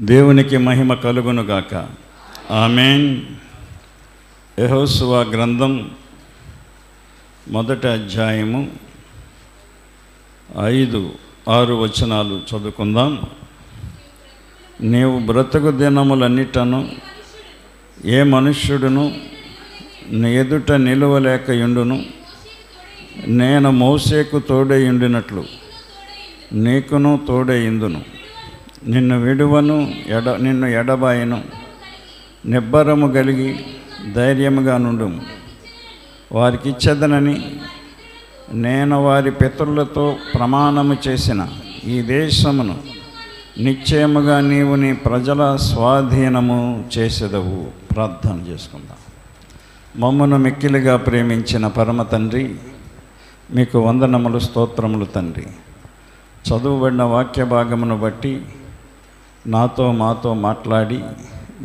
దేవునికి మహిమ కలుగునుగాక. ఆమేన్. యెహోషువ గ్రంథం 1వ అధ్యాయము 5-6 వచనాలు చదువుకుందాం. నీవు బ్రతుకు దినములన్నిటను ఏ మనుష్యుడును నీ ఎదుట నిలువలేకయుండును. నేను మోసేకు తోడయుండినట్లు నీకును తోడయిందును. నిన్ను విడువను, నిన్ను ఎడబాయను. నిబ్బరము కలిగి ధైర్యముగా నుండుము. వారికి ఇచ్చేదనని నేను వారి పితరులతో ప్రమాణము చేసిన ఈ దేశమును నిశ్చయముగా నీవు నీ ప్రజల స్వాధీనము చేసేదవు. ప్రార్థన చేసుకుందాం. మమ్మను మిక్కిలిగా ప్రేమించిన పరమ తండ్రి, మీకు వందనములు, స్తోత్రములు తండ్రి. చదువుబడిన వాక్య భాగమును బట్టి మాతో మాట్లాడి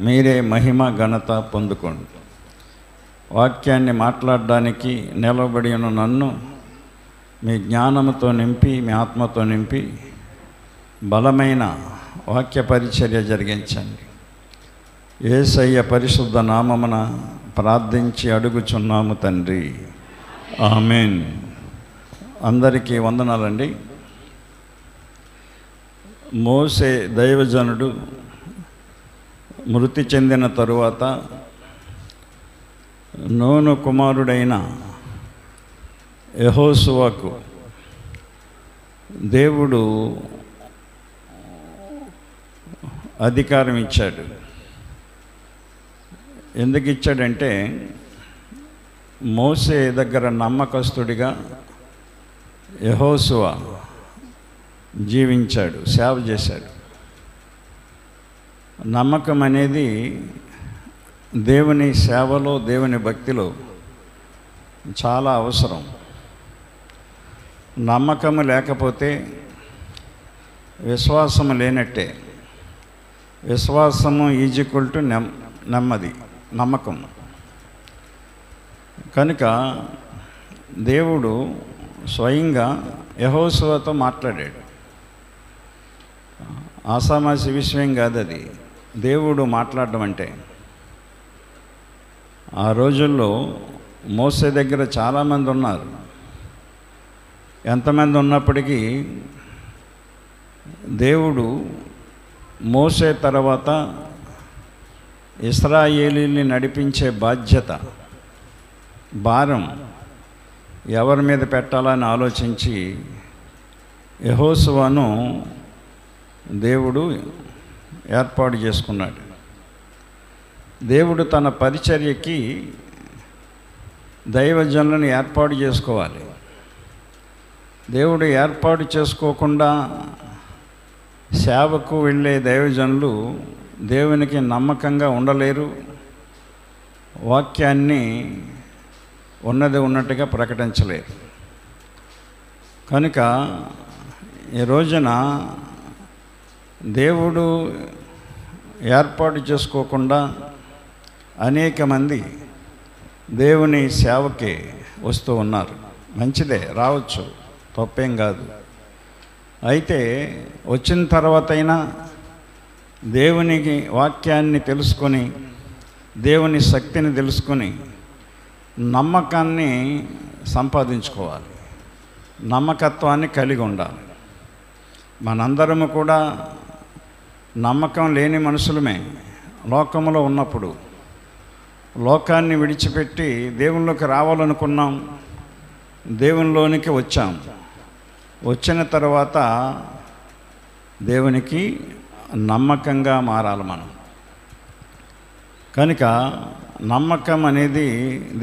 మీరే మహిమ ఘనత పొందుకోండి. వాక్యాన్ని మాట్లాడడానికి నిలబడి ఉన్న నన్ను మీ జ్ఞానముతో నింపి, మీ ఆత్మతో నింపి బలమైన వాక్య పరిచర్య జరిగించండి. యేసయ్య పరిశుద్ధ నామమున ప్రార్థించి అడుగుచున్నాము తండ్రి. ఆమేన్. అందరికీ వందనాలండి. మోసే దైవజనుడు మృతి చెందిన తరువాత నూను కుమారుడైన యెహోషువకు దేవుడు అధికారం ఇచ్చాడు. ఎందుకు ఇచ్చాడంటే, మోసే దగ్గర నమ్మకస్తుడిగా యెహోషువ జీవించాడు, సేవ చేశాడు. నమ్మకం అనేది దేవుని సేవలో, దేవుని భక్తిలో చాలా అవసరం. నమ్మకము లేకపోతే విశ్వాసము లేనట్టే. విశ్వాసము ఈజ్వల్ టు నెమ్మది, నమ్మకం. కనుక దేవుడు స్వయంగా యెహోషువతో మాట్లాడాడు. ఆసామాసి విషయం కాదు అది. దేవుడు మాట్లాడడం అంటే, ఆ రోజుల్లో మోసే దగ్గర చాలామంది ఉన్నారు. ఎంతమంది ఉన్నప్పటికీ దేవుడు మోసే తర్వాత ఇశ్రాయేలీని నడిపించే బాధ్యత, భారం ఎవరి మీద పెట్టాలని ఆలోచించి యెహోషువను దేవుడు ఏర్పాటు చేసుకున్నాడు. దేవుడు తన పరిచర్యకి దైవజనులను ఏర్పాటు చేసుకోవాలి. దేవుడు ఏర్పాటు చేసుకోకుండా సేవకు వెళ్ళే దైవజనులు దేవునికి నమ్మకంగా ఉండలేరు. వాక్యాన్ని ఉన్నది ఉన్నట్టుగా ప్రకటించలేరు. కనుక ఈ రోజున దేవుడు ఏర్పాటు చేసుకోకుండా అనేక మంది దేవుని సేవకి వస్తూ ఉన్నారు. మంచిదే, రావచ్చు, తప్పేం కాదు. అయితే వచ్చిన తర్వాతైనా దేవునికి వాక్యాన్ని తెలుసుకొని, దేవుని శక్తిని తెలుసుకొని నమ్మకాన్ని సంపాదించుకోవాలి. నమ్మకత్వాన్ని కలిగి ఉండాలి. మనందరము కూడా నమ్మకం లేని మనుషులమే. లోకంలో ఉన్నప్పుడు లోకాన్ని విడిచిపెట్టి దేవునిలోకి రావాలనుకున్నాం, దేవునిలోనికి వచ్చాం. వచ్చిన తర్వాత దేవునికి నమ్మకంగా మారాలి మనం. కనుక నమ్మకం అనేది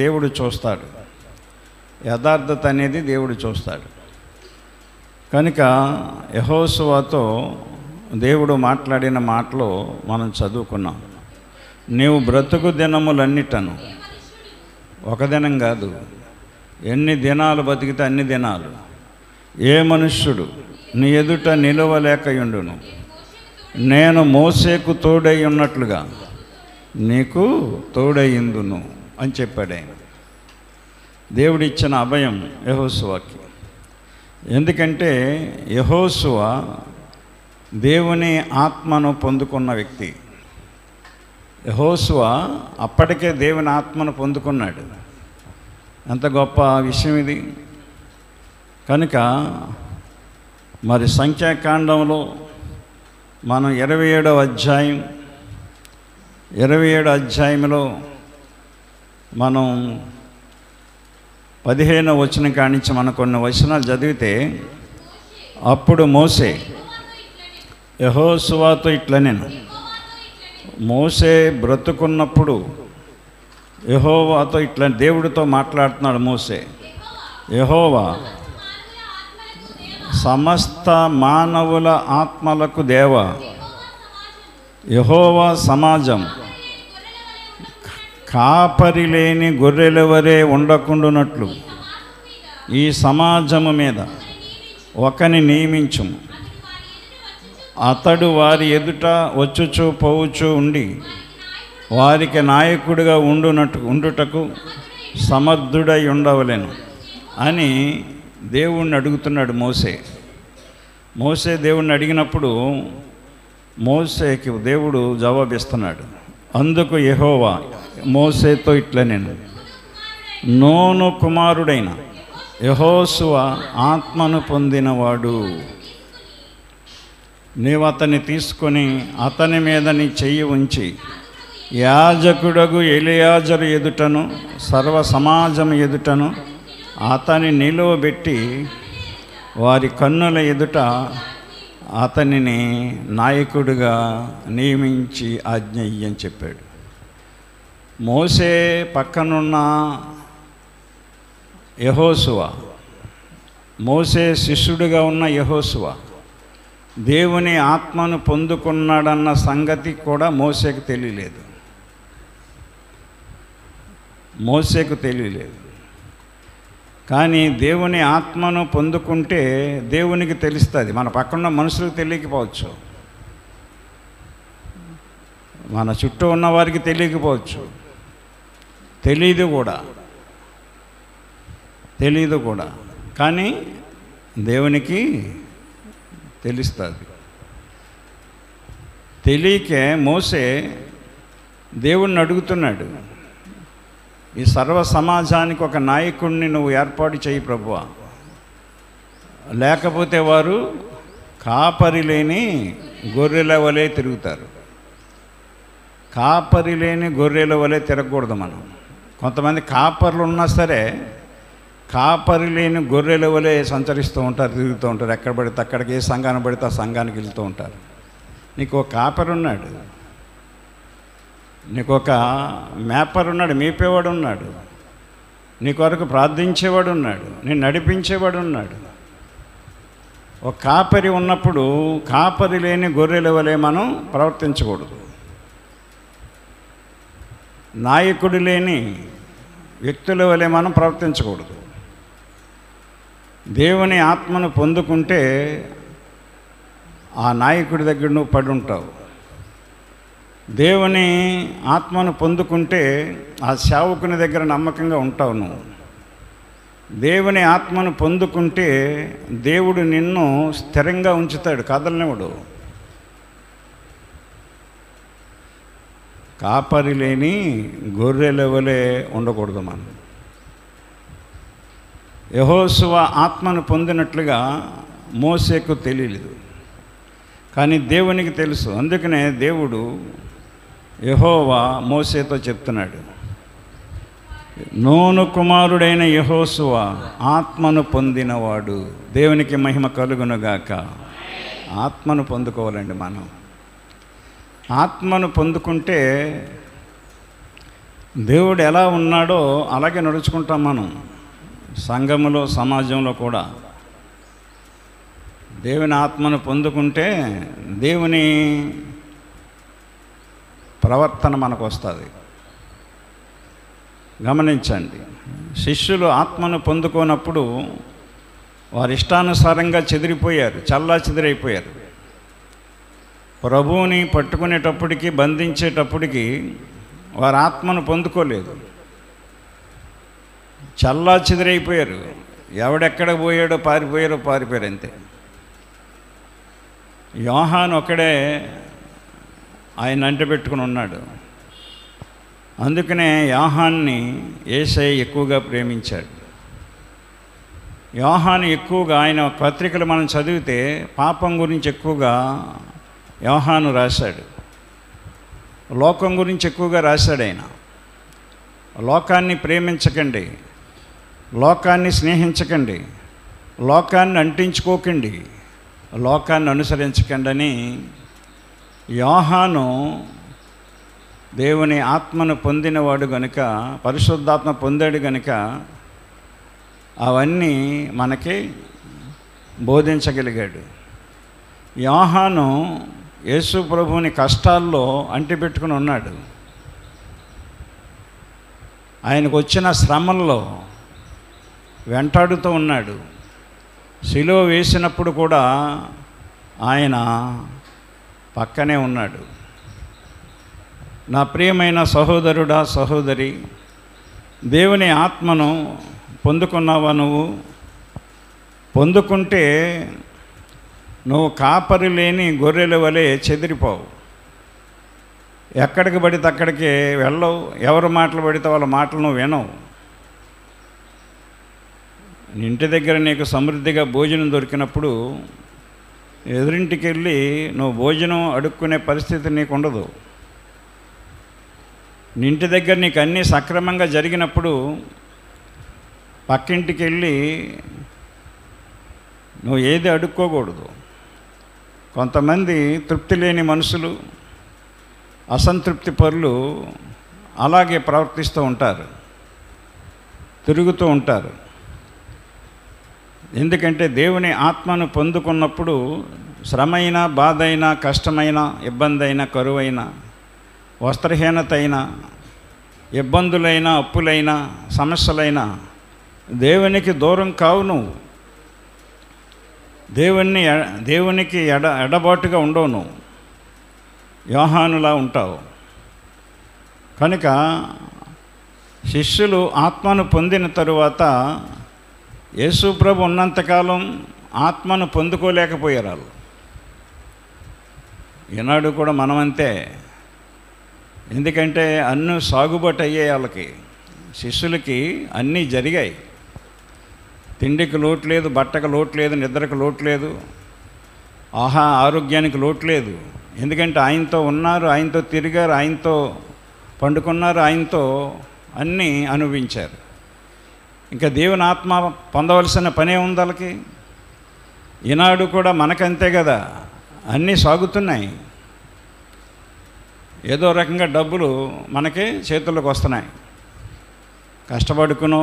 దేవుడు చూస్తాడు, యథార్థత అనేది దేవుడు చూస్తాడు. కనుక యెహోషువతో దేవుడు మాట్లాడిన మాటలో మనం చదువుకున్నాం. నీవు బ్రతుకు దినములన్నిటను, ఒక దినం కాదు, ఎన్ని దినాలు బతికితే అన్ని దినాలు, ఏ మనుష్యుడు నీ ఎదుట నిలువలేకయుండును. నేను మోసేకు తోడై ఉన్నట్లుగా నీకు తోడయిందును అని చెప్పాడు ఆయన. దేవుడిచ్చిన అభయం యెహోషువకి. ఎందుకంటే యెహోషువ దేవుని ఆత్మను పొందుకున్న వ్యక్తి. యెహోషువ అప్పటికే దేవుని ఆత్మను పొందుకున్నాడు. ఎంత గొప్ప విషయం ఇది. కనుక మరి సంఖ్యాకాండంలో మనం 27వ అధ్యాయంలో మనం 15వ వచనం కానించి మనం కొన్ని వచనాలు చదివితే, అప్పుడు మోషే యెహోషువతో ఇట్లనెను. మోషే బ్రతుకున్నప్పుడు యెహోవాతో ఇట్లా దేవుడితో మాట్లాడుతున్నాడు మోషే. యెహోవా సమస్త మానవుల ఆత్మలకు దేవ, యెహోవా సమాజం కాపరి లేని గొర్రెల వలె ఉండకుండునట్లు ఈ సమాజము మీద ఒకని నియమించుము. అతడు వారి ఎదుట వచ్చుచు పోవుచు ఉండి వారికి నాయకుడిగా ఉండుటకు సమర్థుడై ఉండవలెను అని దేవుణ్ణి అడుగుతున్నాడు మోషే దేవుణ్ణి అడిగినప్పుడు మోషేకి దేవుడు జవాబిస్తున్నాడు. అందుకు యెహోవా మోషేతో ఇట్లనెను, నూను కుమారుడైన యెహోషువ ఆత్మను పొందినవాడు. నీవు అతన్ని తీసుకొని అతని మీద నీ చెయ్యి ఉంచి యాజకుడగు ఎలియాజరు ఎదుటను సర్వ సమాజం ఎదుటను అతని నిలువబెట్టి వారి కన్నుల ఎదుట అతనిని నాయకుడిగా నియమించి ఆజ్ఞ ఇయ్యని చెప్పాడు. మోషే పక్కనున్న యెహోషువ, మోషే శిష్యుడిగా ఉన్న యెహోషువ దేవుని ఆత్మను పొందుకున్నాడన్న సంగతి కూడా మోషేకు తెలియలేదు. కానీ దేవుని ఆత్మను పొందుకుంటే దేవునికి తెలుస్తుంది. మన పక్కన మనుషులకు తెలియకపోవచ్చు, మన చుట్టూ ఉన్న వారికి తెలియకపోవచ్చు, తెలియదు కూడా, కానీ దేవునికి తెలుస్తుంది. తెలియకే మోషే దేవుణ్ణి అడుగుతున్నాడు, ఈ సర్వ సమాజానికి ఒక నాయకుడిని నువ్వు ఏర్పాటు చేయి ప్రభువా, లేకపోతే వారు కాపరి లేని గొర్రెల వలె తిరుగుతారు. కాపరి లేని గొర్రెల వలె తిరగకూడదు మనం. కొంతమంది కాపర్లు ఉన్నా సరే కాపరి లేని గొర్రెల వలె సంచరిస్తూ ఉంటారు, తిరుగుతూ ఉంటారు. ఎక్కడ పడితే అక్కడికి, ఏ సంఘాన్ని పడితే ఆ సంఘానికి వెళ్తూ ఉంటారు. నీకు ఒక కాపరి ఉన్నాడు, నీకు ఒక మేపర్ ఉన్నాడు, మేపేవాడు ఉన్నాడు, నీ కొరకు ప్రార్థించేవాడు ఉన్నాడు, నేను నడిపించేవాడు ఉన్నాడు. ఒక కాపరి ఉన్నప్పుడు కాపరి లేని గొర్రెల వలె మనం ప్రవర్తించకూడదు. నాయకుడు లేని వ్యక్తుల వలె మనం ప్రవర్తించకూడదు. దేవుని ఆత్మను పొందుకుంటే ఆ నాయకుడి దగ్గర నువ్వు పడి ఉంటావు. దేవుని ఆత్మను పొందుకుంటే ఆ సేవకుని దగ్గర నమ్మకంగా ఉంటావు నువ్వు. దేవుని ఆత్మను పొందుకుంటే దేవుడు నిన్ను స్థిరంగా ఉంచుతాడు, కదలనివ్వడు. కాపరి లేని గొర్రెల వలె ఉండకూడదు మనం. యెహోషువ ఆత్మను పొందినట్లుగా మోషేకు తెలియలేదు, కానీ దేవునికి తెలుసు. అందుకనే దేవుడు యెహోవా మోషేతో చెప్తున్నాడు, నూను కుమారుడైన యెహోషువ ఆత్మను పొందినవాడు. దేవునికి మహిమ కలుగునుగాక. ఆత్మను పొందుకోవాలండి మనం. ఆత్మను పొందుకుంటే దేవుడు ఎలా ఉన్నాడో అలాగే నడుచుకుంటాం మనం. సంఘములో, సమాజంలో కూడా దేవుని ఆత్మను పొందుకుంటే దేవుని ప్రవర్తన మనకు వస్తుంది. గమనించండి, శిష్యులు ఆత్మను పొందుకోనప్పుడు వారి ఇష్టానుసారంగా చెదిరిపోయారు, చెదిరైపోయారు. ప్రభువుని పట్టుకునేటప్పటికి, బంధించేటప్పటికి వారు ఆత్మను పొందుకోలేదు, చెదిరైపోయారు. ఎవడెక్కడ పోయాడో పారిపోయారో పారిపోయారు అంతే. యోహాను ఒకడే ఆయన అంటిపెట్టుకుని ఉన్నాడు. అందుకనే యోహాన్ని యేసయ్య ఎక్కువగా ప్రేమించాడు. యోహాను ఎక్కువగా ఆయన పత్రికలు మనం చదివితే పాపం గురించి ఎక్కువగా యోహాను రాశాడు, లోకం గురించి ఎక్కువగా రాశాడు. ఆయన లోకాన్ని ప్రేమించకండి, లోకాన్ని స్నేహించకండి, లోకాన్ని అంటించుకోకండి, లోకాన్ని అనుసరించకండి అని యోహాను దేవుని ఆత్మను పొందినవాడు గనుక, పరిశుద్ధాత్మ పొందాడు గనుక అవన్నీ మనకి బోధించగలిగాడు. యోహాను యేసు ప్రభువుని కష్టాల్లో అంటిపెట్టుకుని ఉన్నాడు. ఆయనకు వచ్చిన శ్రమల్లో వెంటాడుతూ ఉన్నాడు. సిలువ వేసినప్పుడు కూడా ఆయన పక్కనే ఉన్నాడు. నా ప్రియమైన సహోదరుడా, సహోదరి, దేవుని ఆత్మను పొందుకున్నావా? నువ్వు పొందుకుంటే నువ్వు కాపరి లేని గొర్రెల వలె చెదిరిపోవు. ఎక్కడికి పడితే అక్కడికి వెళ్ళవు. ఎవరు మాటలు పడితే వాళ్ళ మాటలు నువ్వు వినవు. ఇంటి దగ్గర నీకు సమృద్ధిగా భోజనం దొరికినప్పుడు ఎదురింటికి వెళ్ళి నువ్వు భోజనం అడుక్కునే పరిస్థితి నీకు ఉండదు. ఇంటి దగ్గర నీకు అన్నీ సక్రమంగా జరిగినప్పుడు పక్కింటికి వెళ్ళి నువ్వు ఏది అడుక్కోకూడదు. కొంతమంది తృప్తి లేని మనుషులు, అసంతృప్తి పరులు అలాగే ప్రవర్తిస్తూ ఉంటారు, తిరుగుతూ ఉంటారు. ఎందుకంటే దేవుని ఆత్మను పొందుకున్నప్పుడు శ్రమైనా, బాధ అయినా, కష్టమైన, ఇబ్బంది అయినా, కరువైనా, వస్త్రహీనత అయినా, ఇబ్బందులైనా, అప్పులైనా, సమస్యలైనా దేవునికి దూరం కావు. నువ్వు దేవునికి ఎడబాటుగా ఉండవు. నువ్వు యోహానులా ఉంటావు. కనుక శిష్యులు ఆత్మను పొందిన తరువాత యేసు ప్రభు ఉన్నంతకాలం ఆత్మను పొందుకోలేకపోయారు వాళ్ళు. ఈనాడు కూడా మనమంతే. ఎందుకంటే అన్నీ సాగుబాటు అయ్యాయి. వాళ్ళకి, శిష్యులకి అన్నీ జరిగాయి. తిండికి లోటు లేదు, బట్టకు లోటు లేదు, నిద్రకు లోటు లేదు, ఆరోగ్యానికి లోటు లేదు. ఎందుకంటే ఆయనతో ఉన్నారు, ఆయనతో తిరిగారు, ఆయనతో పండుకున్నారు, ఆయనతో అన్నీ అనుభవించారు. ఇంకా దేవుని ఆత్మ పొందవలసిన పనే ఉంది వాళ్ళకి. ఈనాడు కూడా మనకంతే కదా, అన్నీ సాగుతున్నాయి. ఏదో రకంగా డబ్బులు మనకి చేతుల్లోకి వస్తున్నాయి. కష్టపడుకునో,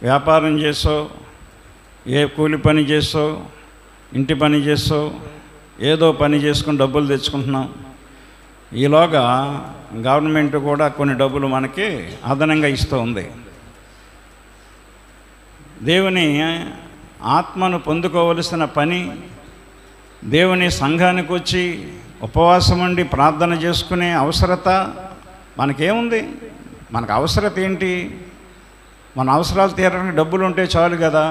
వ్యాపారం చేసో, ఏ కూలి పని చేసో, ఇంటి పని చేసో, ఏదో పని చేసుకుని డబ్బులు తెచ్చుకుంటున్నాం. ఈలోగా గవర్నమెంట్ కూడా కొన్ని డబ్బులు మనకి అదనంగా ఇస్తూ ఉంది. దేవుని ఆత్మను పొందుకోవలసిన పని, దేవుని సంఘానికి వచ్చి ఉపవాసం ఉండి ప్రార్థన చేసుకునే అవసరత మనకేముంది? మనకు అవసరత ఏంటి? మన అవసరాలు తీరడానికి డబ్బులు ఉంటే చాలు కదా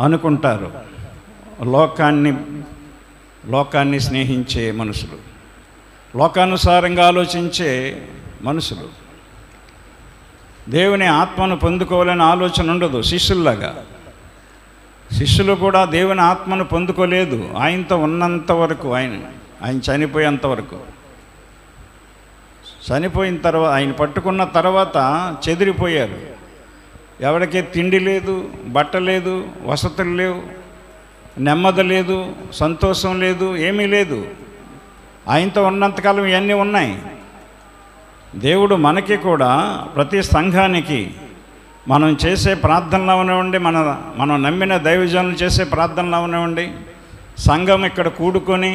అనుకుంటారు లోకాన్ని స్నేహించే మనుషులు, లోకానుసారంగా ఆలోచించే మనుషులు. దేవుని ఆత్మను పొందుకోవాలని ఆలోచన ఉండదు శిష్యుల్లాగా. శిష్యులు కూడా దేవుని ఆత్మను పొందుకోలేదు. ఆయనతో ఉన్నంత వరకు, ఆయన చనిపోయేంత వరకు. చనిపోయిన తర్వాత, ఆయన పట్టుకున్న తర్వాత చెదిరిపోయారు. ఎవరికీ తిండి లేదు, బట్ట లేదు, వసతులు లేవు, నెమ్మది లేదు, సంతోషం లేదు, ఏమీ లేదు. ఆయనతో ఉన్నంతకాలం ఇవన్నీ ఉన్నాయి. దేవుడు మనకి కూడా, ప్రతి సంఘానికి మనం చేసే ప్రార్థనలు అవనివ్వండి, మనం నమ్మిన దైవజనులు చేసే ప్రార్థనలు అవనివ్వండి, సంఘం ఇక్కడ కూడుకొని,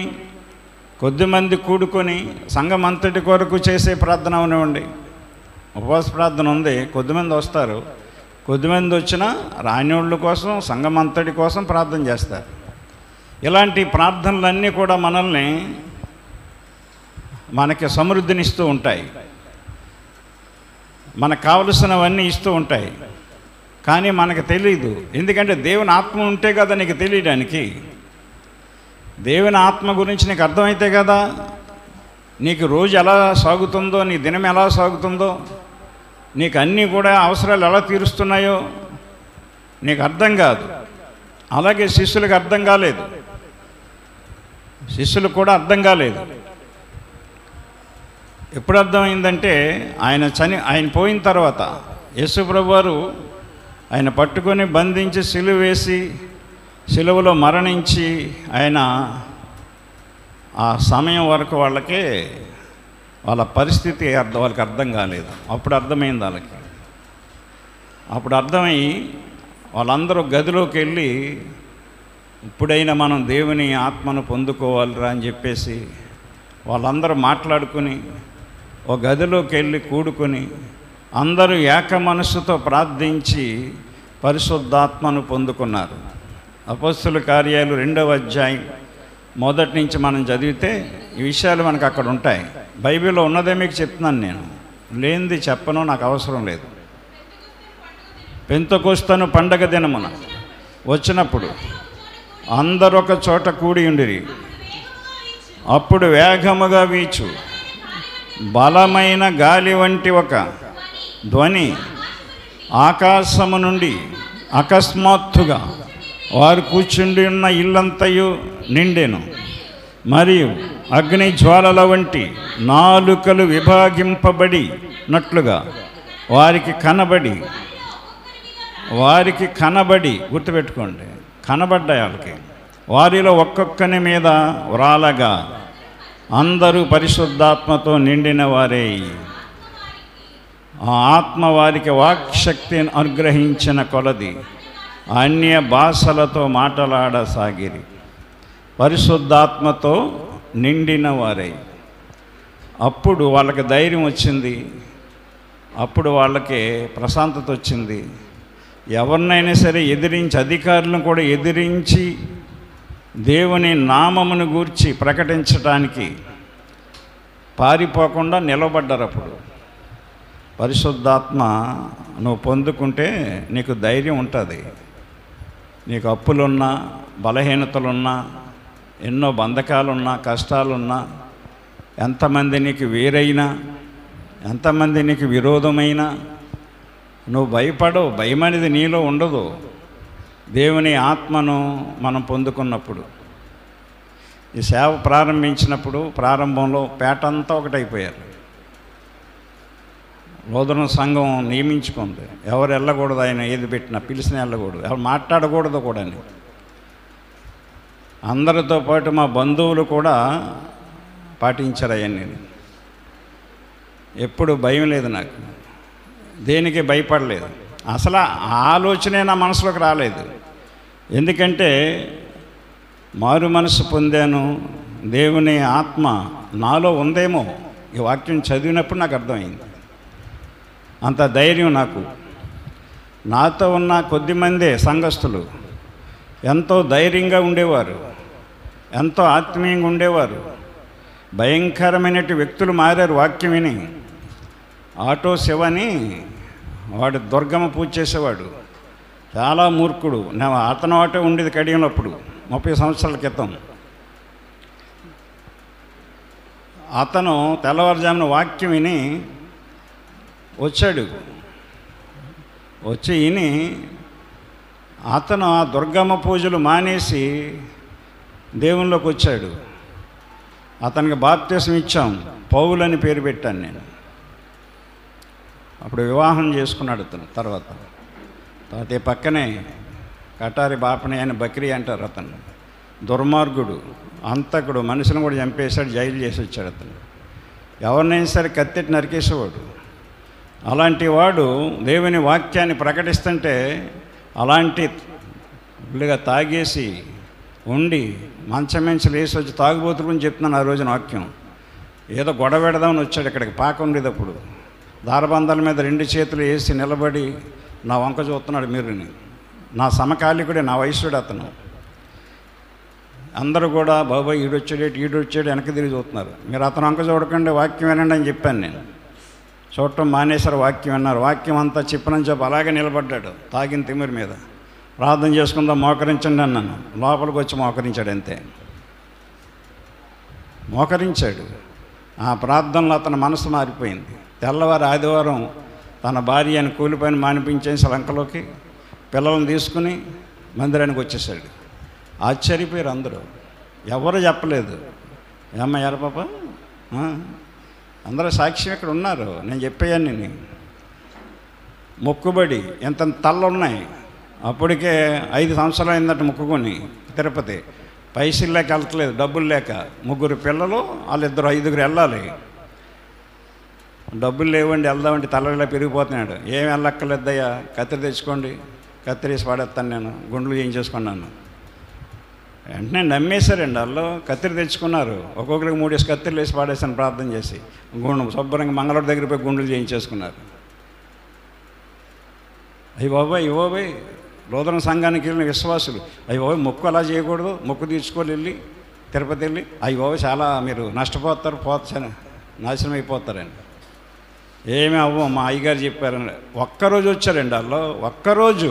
కొద్దిమంది కూడుకొని సంఘం అంతటి కొరకు చేసే ప్రార్థన అవనివ్వండి. ఉపవాస ప్రార్థన ఉంది, కొద్దిమంది వస్తారు. కొద్దిమంది వచ్చినా రానివాళ్ళ కోసం, సంఘం అంతటి కోసం ప్రార్థన చేస్తారు. ఇలాంటి ప్రార్థనలన్నీ కూడా మనకి సమృద్ధినిస్తూ ఉంటాయి, మనకు కావలసినవన్నీ ఇస్తూ ఉంటాయి. కానీ మనకు తెలియదు. ఎందుకంటే దేవుని ఆత్మ ఉంటే కదా నీకు తెలియడానికి. దేవుని ఆత్మ గురించి నీకు అర్థమైతే కదా నీకు రోజు ఎలా సాగుతుందో, నీ దినం ఎలా సాగుతుందో, నీకు అన్నీ కూడా అవసరాలు ఎలా తీరుస్తున్నాయో నీకు అర్థం కాదు. అలాగే శిష్యులకు అర్థం కాలేదు, శిష్యులకు కూడా అర్థం కాలేదు. ఎప్పుడు అర్థమైందంటే ఆయన పోయిన తర్వాత యేసుప్రభు వారు ఆయన పట్టుకొని బంధించి సిలువ వేసి సిలువలో మరణించి ఆయన ఆ సమయం వరకు వాళ్ళ పరిస్థితి వాళ్ళకి అర్థం కాలేదు. అప్పుడు అర్థమైంది వాళ్ళకి. అప్పుడు అర్థమై వాళ్ళందరూ గదిలోకి వెళ్ళి ఇప్పుడైనా మనం దేవుని ఆత్మను పొందుకోవాలిరా అని చెప్పేసి వాళ్ళందరూ మాట్లాడుకుని ఒక గదిలోకి వెళ్ళి కూడుకొని అందరూ ఏక మనస్సుతో ప్రార్థించి పరిశుద్ధాత్మను పొందుకున్నారు. అపొస్తలుల కార్యాలు 2వ అధ్యాయం మొదటి నుంచి మనం చదివితే ఈ విషయాలు మనకు అక్కడ ఉంటాయి. బైబిల్లో ఉన్నదే మీకు చెప్తున్నాను, నేను లేనిది చెప్పను, నాకు అవసరం లేదు. పెంతెకొస్తు పండగ దినమున వచ్చినప్పుడు అందరూ ఒక చోట కూడి ఉండిరి. అప్పుడు వేగముగా వీచు బలమైన గాలి వంటి ఒక ధ్వని ఆకాశము నుండి అకస్మాత్తుగా వారు కూర్చుండి ఉన్న ఇల్లంతయు నిండెను. మరియు అగ్ని జ్వాలల వంటి నాలుకలు విభాగింపబడినట్లుగా వారికి కనబడి గుర్తుపెట్టుకోండి, కనబడ్డాయి వాళ్ళకి. వారిలో ఒక్కొక్కని మీద వ్రాలగా అందరూ పరిశుద్ధాత్మతో నిండిన వారే. ఆ ఆత్మ వారికి వాక్శక్తిని అనుగ్రహించిన కొలది అన్య భాషలతో మాట్లాడసాగిరి. పరిశుద్ధాత్మతో నిండిన వారే. అప్పుడు వాళ్ళకి ధైర్యం వచ్చింది, అప్పుడు వాళ్ళకి ప్రశాంతత వచ్చింది. ఎవరినైనా సరే ఎదిరించి, అధికారులను కూడా ఎదిరించి దేవుని నామమును గూర్చి ప్రకటించడానికి పారిపోకుండా నిలబడ్డారు. అప్పుడు పరిశుద్ధాత్మ నువ్వు పొందుకుంటే నీకు ధైర్యం ఉంటుంది. నీకు అప్పులున్నా, బలహీనతలున్నా, ఎన్నో బంధకాలున్నా, కష్టాలున్నా, ఎంతమంది నీకు వేరైనా, ఎంతమంది నీకు విరోధమైనా నువ్వు భయపడవు. భయం అనేది నీలో ఉండదు. దేవుని ఆత్మను మనం పొందుకున్నప్పుడు, ఈ సేవ ప్రారంభించినప్పుడు ప్రారంభంలో పేటంతా ఒకటైపోయారు. లోదన సంఘం నియమించుకుంది, ఎవరు వెళ్ళకూడదు, ఆయన ఏది పెట్టినా పిలిచిన వెళ్ళకూడదు, ఎవరు మాట్లాడకూడదు కూడా. అందరితో పాటు మా బంధువులు కూడా పాటించారు అవన్నీ. ఎప్పుడు భయం లేదు నాకు, దేనికి భయపడలేదు. అసలు ఆలోచనే నా మనసులోకి రాలేదు. ఎందుకంటే మారు మనసు పొందాను, దేవుని ఆత్మ నాలో ఉందేమో ఈ వాక్యం చదివినప్పుడు నాకు అర్థమైంది. అంత ధైర్యం నాకు. నాతో ఉన్న కొద్దిమందే సంఘస్థులు ఎంతో ధైర్యంగా ఉండేవారు, ఎంతో ఆత్మీయంగా ఉండేవారు. భయంకరమైనటువంటి వ్యక్తులు మారారు వాక్యం విని. ఆటో శివని వాడు దుర్గమ్మ పూజ చేసేవాడు, చాలా మూర్ఖుడు. అతను ఆటో ఉండేది కడియంలో అప్పుడు 30 సంవత్సరాల క్రితం. అతను తెల్లవారుజామున వాక్యం విని వచ్చాడు. వచ్చి విని అతను ఆ దుర్గమ్మ పూజలు మానేసి దేవునిలోకి వచ్చాడు. అతనికి బాప్తిసం ఇచ్చాం, పౌలు అని పేరు పెట్టాను నేను. అప్పుడు వివాహం చేసుకున్నాడు అతను. తర్వాత ఈ పక్కనే కటారి బాపని అని బక్రీ అంటారు. అతను దుర్మార్గుడు, అంతకుడు, మనుషులను కూడా చంపేశాడు, జైలు చేసి వచ్చాడు. అతను ఎవరినైనా సరే కత్తెట్టి నరికేసేవాడు. అలాంటి వాడు దేవుని వాక్యాన్ని ప్రకటిస్తుంటే అలాంటి ఫుల్గా తాగేసి ఉండి మంచం నుంచి లేచి వచ్చి తాగుబోతులు అని చెప్తున్నాను ఆ రోజున వాక్యం. ఏదో గొడవ పెడదామని వచ్చాడు. ఇక్కడికి పాక ఉండేటప్పుడు దారబంధాల మీద 2 చేతులు వేసి నిలబడి నా వంక చూస్తున్నాడు. మీరుని నా సమకాలికుడే, నా వయసుడు అతను. అందరూ కూడా బాబాయ్ ఈడొచ్చాడు వెనక్కి తిరిగి చూస్తున్నారు. మీరు అతను వంక చూడకండి, వాక్యం వినండి అని చెప్పాను నేను. చూడటం మానేశారు, వాక్యం విన్నారు. వాక్యం అంతా చెప్పనని చెప్పి అలాగే నిలబడ్డాడు తాగిన తిమ్మిరి మీద. ప్రార్థన చేసుకుందాం, మోకరించండి అన్నాను. లోపలికి వచ్చి మోకరించాడు అంతే. మోకరించాడు. ఆ ప్రార్థనలో అతని మనసు మారిపోయింది. తెల్లవారు ఆదివారం తన భార్యను కూలిపైన మానిపించేసి లంకలోకి పిల్లలను తీసుకుని మందిరానికి వచ్చేసాడు. ఆశ్చర్యపోయారు అందరూ. ఎవరు చెప్పలేదు. ఏమయ్యారు పాప, అందరూ సాక్ష్యం ఇక్కడ ఉన్నారు. నేను చెప్పాను, నేను మొక్కుబడి ఎంత తళ్ళు ఉన్నాయి. అప్పటికే 5 సంవత్సరాలు అయిందట మొక్కుకొని తిరుపతి. పైసలు లేక వెళ్ళట్లేదు, డబ్బులు లేక. 3 పిల్లలు, వాళ్ళిద్దరు 5గురు వెళ్ళాలి. డబ్బులు లేవండి, వెళ్దామంటే తలలా పెరిగిపోతున్నాడు. ఏం వెళ్ళక్కర్లేద్దయ్యా, కత్తిరి తెచ్చుకోండి, కత్తిరేసి పాడేస్తాను, నేను గుండ్లు చేయించేసుకున్నాను. వెంటనే నమ్మేశారండి. వాళ్ళు కత్తిరి తెచ్చుకున్నారు. ఒక్కొక్కరికి 3 కత్తిరలు వేసి పాడేసాను ప్రార్థన చేసి. గుండు శుభ్రంగా మంగళవారి దగ్గర పోయి గుండులు చేయించేసుకున్నారు. అయ్యి బాబాయ్ లోదన సంఘానికి వెళ్ళిన విశ్వాసులు, అయ్యి మొక్కు అలా చేయకూడదు, మొక్కు తీర్చుకోవాలి వెళ్ళి తిరుపతి వెళ్ళి. అయ్యి చాలా మీరు నష్టపోతారు, నాశనం అయిపోతారండి. ఏమీ అవ్వం, మా అయ్యగారు చెప్పారండి. ఒక్కరోజు వచ్చారండి వాళ్ళు. ఒక్కరోజు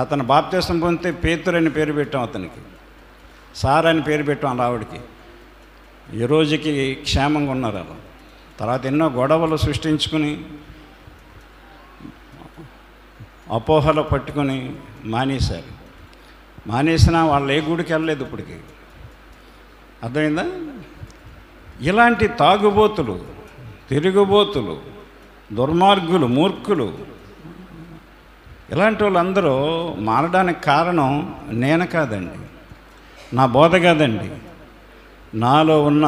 అతను బాప్తిసం పొందితే పేతురు అని పేరు పెట్టాం, అతనికి సార్ అని పేరు పెట్టాం అలా ఆవిడకి. ఈ రోజుకి క్షేమంగా ఉన్నారు అలా. తర్వాత ఎన్నో గొడవలు సృష్టించుకుని అపోహలు పట్టుకొని మానేశారు. మానేసినా వాళ్ళు ఏ గుడికి వెళ్ళలేదు ఇప్పటికి. అర్థమైందా? ఇలాంటి తాగుబోతులు, తిరుగుబోతులు, దుర్మార్గులు, మూర్ఖులు, ఇలాంటి వాళ్ళందరూ మారడానికి కారణం నేను కాదండి, నా బోధ కాదండి, నాలో ఉన్న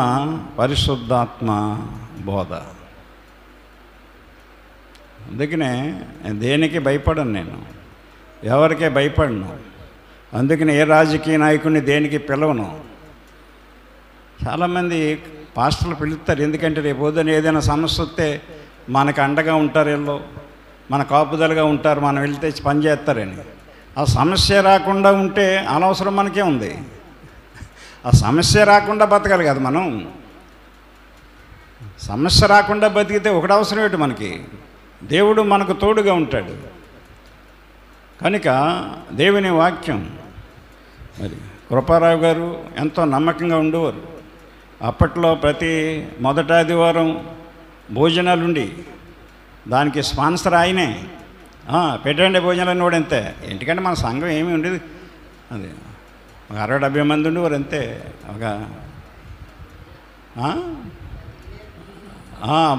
పరిశుద్ధాత్మ బోధ. అందుకనే దేనికి భయపడను, నేను ఎవరికే భయపడను. అందుకని ఏ రాజకీయ నాయకుడిని దేనికి పిలవను. చాలామంది పాస్టర్లు పిలుస్తారు, ఎందుకంటే రేపు పొద్దున ఏదైనా సమస్య వస్తే మనకు అండగా ఉంటారు, వీళ్ళు మన కాపుదలుగా ఉంటారు, మనం వెళ్తే పని చేస్తారని. ఆ సమస్య రాకుండా ఉంటే అనవసరం మనకే ఉంది. ఆ సమస్య రాకుండా బతకాలి కదా మనం. సమస్య రాకుండా బతికితే ఒకటి అవసరం ఏంటి మనకి, దేవుడు మనకు తోడుగా ఉంటాడు. కనుక దేవుని వాక్యం మరి కృపారావు గారు ఎంతో నమ్మకంగా ఉండేవారు. అప్పట్లో ప్రతి మొదటి ఆదివారం భోజనాలుండి దానికి స్పాన్సర్ ఆయనే. పెట్టండి భోజనాలు కూడా అంతే. ఎందుకంటే మన సంఘం ఏమీ ఉండేది, అది ఒక 60-70 మంది ఉండేవారు అంతే. ఒక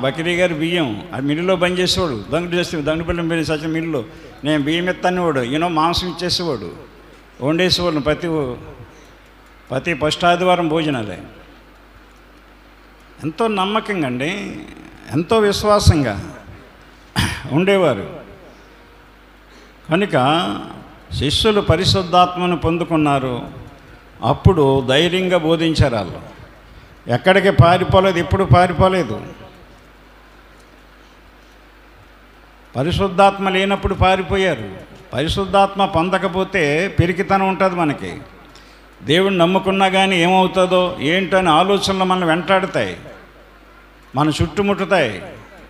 బకిరీ గారు బియ్యం అది మిల్లులో బంద్ చేసేవాడు. దండుపల్లి సచిన మిల్లులో నేను బియ్యం ఎత్తనేవాడు, మాంసం ఇచ్చేసేవాడు, వండేసేవాడు. ప్రతి ఫస్ట్ ఆదివారం భోజనాలే. ఎంతో నమ్మకంగా అండి, ఎంతో విశ్వాసంగా ఉండేవారు. కనుక శిష్యులు పరిశుద్ధాత్మను పొందుకున్నారు. అప్పుడు ధైర్యంగా బోధించారు. వాళ్ళు ఎక్కడికి పారిపోలేదు, ఎప్పుడు పారిపోలేదు. పరిశుద్ధాత్మ లేనప్పుడు పారిపోయారు. పరిశుద్ధాత్మ పొందకపోతే పిరికితనం ఉంటుంది మనకి. దేవుణ్ణి నమ్ముకున్నా కానీ ఏమవుతుందో ఏంటని ఆలోచనలు మనం వెంటాడుతాయి, మన చుట్టుముట్టుతాయి,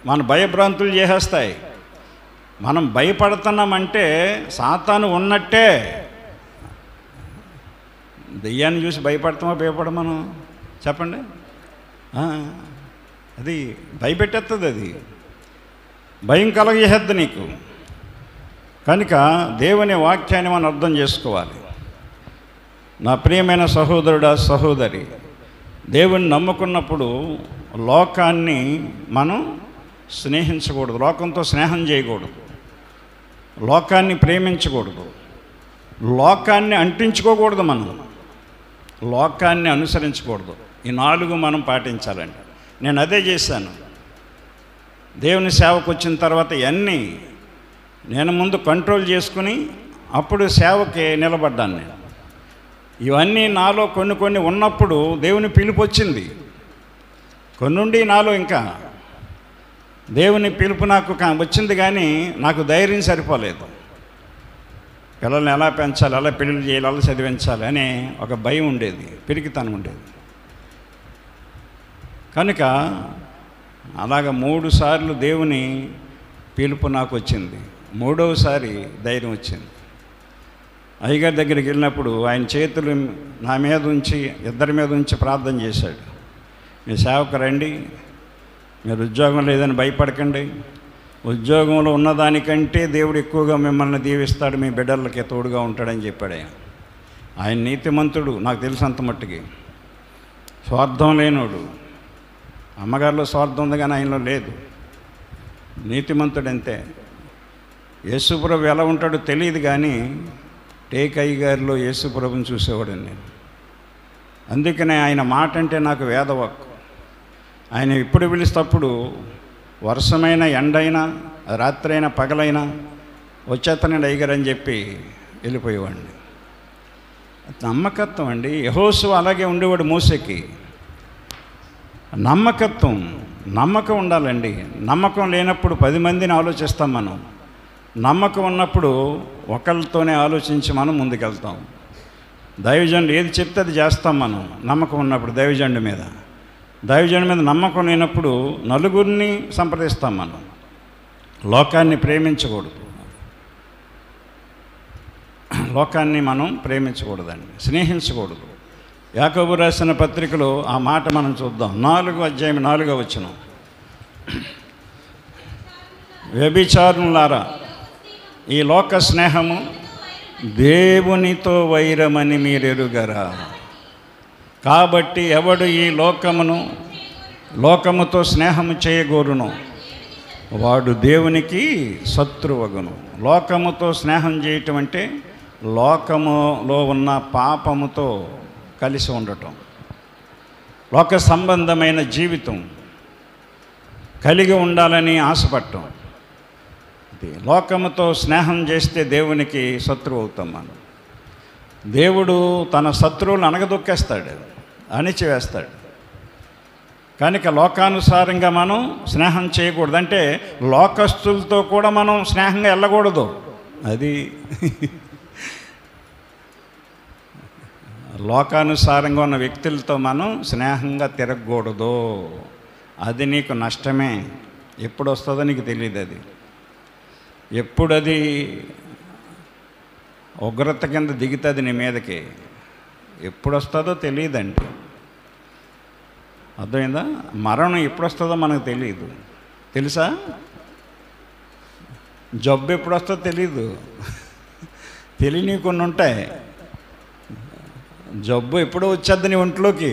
మన భయభ్రాంతులు చేసేస్తాయి. మనం భయపడుతున్నామంటే సాతాను ఉన్నట్టే. దెయ్యాన్ని చూసి భయపడతామో మనం చెప్పండి. అది భయపెట్టేస్తుంది, అది భయం కలగజేద్ది నీకు. కనుక దేవుని వాక్యాన్ని మనం అర్థం చేసుకోవాలి. నా ప్రియమైన సహోదరుడా, సహోదరి, దేవుని నమ్ముకున్నప్పుడు లోకాన్ని మనం స్నేహించకూడదు, లోకంతో స్నేహం చేయకూడదు, లోకాన్ని ప్రేమించకూడదు, లోకాన్ని అంటించుకోకూడదు, మనం లోకాన్ని అనుసరించకూడదు. ఈ 4 మనం పాటించాలండి. నేను అదే చేశాను. దేవుని సేవకు వచ్చిన తర్వాత ఇవన్నీ నేను ముందు కంట్రోల్ చేసుకుని అప్పుడు సేవకి నిలబడ్డాను. నేను ఇవన్నీ నాలో కొన్ని ఉన్నప్పుడు దేవుని పిలుపు వచ్చింది. కొన్నుండి నాలో ఇంకా దేవుని పిలుపు నాకు వచ్చింది, కానీ నాకు ధైర్యం సరిపోలేదు. పిల్లల్ని ఎలా పెంచాలి, ఎలా పెళ్ళిళ్ళు చేయాలి, ఎలా చదివించాలి అనే ఒక భయం ఉండేది, పిరికితనం ఉండేది. కనుక అలాగ 3 సార్లు దేవుని పిలుపు నాకు వచ్చింది. 3వసారి ధైర్యం వచ్చింది. అయ్యగారి దగ్గరికి వెళ్ళినప్పుడు ఆయన చేతులు నా మీద ఉంచి, ఇద్దరి మీద ఉంచి ప్రార్థన చేశాడు. మీ సేవకు రండి, మీరు ఉద్యోగం లేదని భయపడకండి, ఉద్యోగంలో ఉన్నదానికంటే దేవుడు ఎక్కువగా మిమ్మల్ని దీవిస్తాడు, మీ బిడ్డలకి తోడుగా ఉంటాడని చెప్పాడు ఆయన. ఆయన నీతిమంతుడు, నాకు తెలిసినంత మట్టుకి స్వార్థం లేనోడు. అమ్మగారిలో స్వార్థం ఉంది కానీ ఆయనలో లేదు. నీతిమంతుడు అంతే. యేసుప్రభు ఎలా ఉంటాడో తెలియదు కానీ టేకయ్య గారిలో యేసుప్రభుని చూసేవాడు నేను. అందుకనే ఆయన మాట అంటే నాకు వేదవాక్కు. ఆయన ఇప్పుడు పిలిస్తప్పుడు వర్షమైన ఎండైనా రాత్రైనా పగలైనా వచ్చేతనండి అయ్యగారు అని చెప్పి వెళ్ళిపోయేవాడిని. నమ్మకత్వం అండి. యెహోషువ అలాగే ఉండేవాడు మోసేకి. నమ్మకం ఉండాలండి. నమ్మకం లేనప్పుడు 10 మందిని ఆలోచిస్తాం మనం. నమ్మకం ఉన్నప్పుడు ఒకళ్ళతోనే ఆలోచించి మనం ముందుకెళ్తాం. దైవజనుడు ఏది చెప్తే అది చేస్తాం మనం. నమ్మకం ఉన్నప్పుడు దైవజనుడి మీద నమ్మకం లేనప్పుడు నలుగురిని సంప్రదిస్తాం మనం. లోకాన్ని ప్రేమించకూడదు. లోకాన్ని మనం ప్రేమించకూడదండి, స్నేహించకూడదు. యాకోబు రాసిన పత్రికలో ఆ మాట మనం చూద్దాం. 4వ అధ్యాయం 4వ వచనం. వ్యభిచారులారా, ఈ లోక స్నేహము దేవునితో వైరమని మీరెరుగరా? కాబట్టి ఎవడు ఈ లోకముతో స్నేహము చేయగోరును వాడు దేవునికి శత్రువగును. లోకముతో స్నేహం చేయటం అంటే లోకములో ఉన్న పాపముతో కలిసి ఉండటం, లోక సంబంధమైన జీవితం కలిగి ఉండాలని ఆశపడటం. లోకముతో స్నేహం చేస్తే దేవునికి శత్రువు అవుతాం మనం. దేవుడు తన శత్రువులను అణగదొక్కేస్తాడు, అణిచివేస్తాడు. కనుక లోకానుసారంగా మనం స్నేహం చేయకూడదు. అంటే లోకస్తులతో కూడా మనం స్నేహంగా వెళ్ళకూడదు. అది లోకానుసారంగా ఉన్న వ్యక్తులతో మనం స్నేహంగా తిరగకూడదు. అది నీకు నష్టమే. ఎప్పుడు వస్తుందో నీకు తెలియదు. అది ఎప్పుడు అది ఉగ్రత కింద దిగుతుంది నీ మీదకి, ఎప్పుడు వస్తుందో తెలియదండి. అర్థమైందా? మరణం ఎప్పుడు వస్తుందో మనకు తెలియదు. తెలుసా? జబ్బు ఎప్పుడు వస్తుందో తెలీదు. తెలియని కొన్ని ఉంటాయి. జబ్బు ఎప్పుడో వచ్చేద్ది నీ ఒంట్లోకి,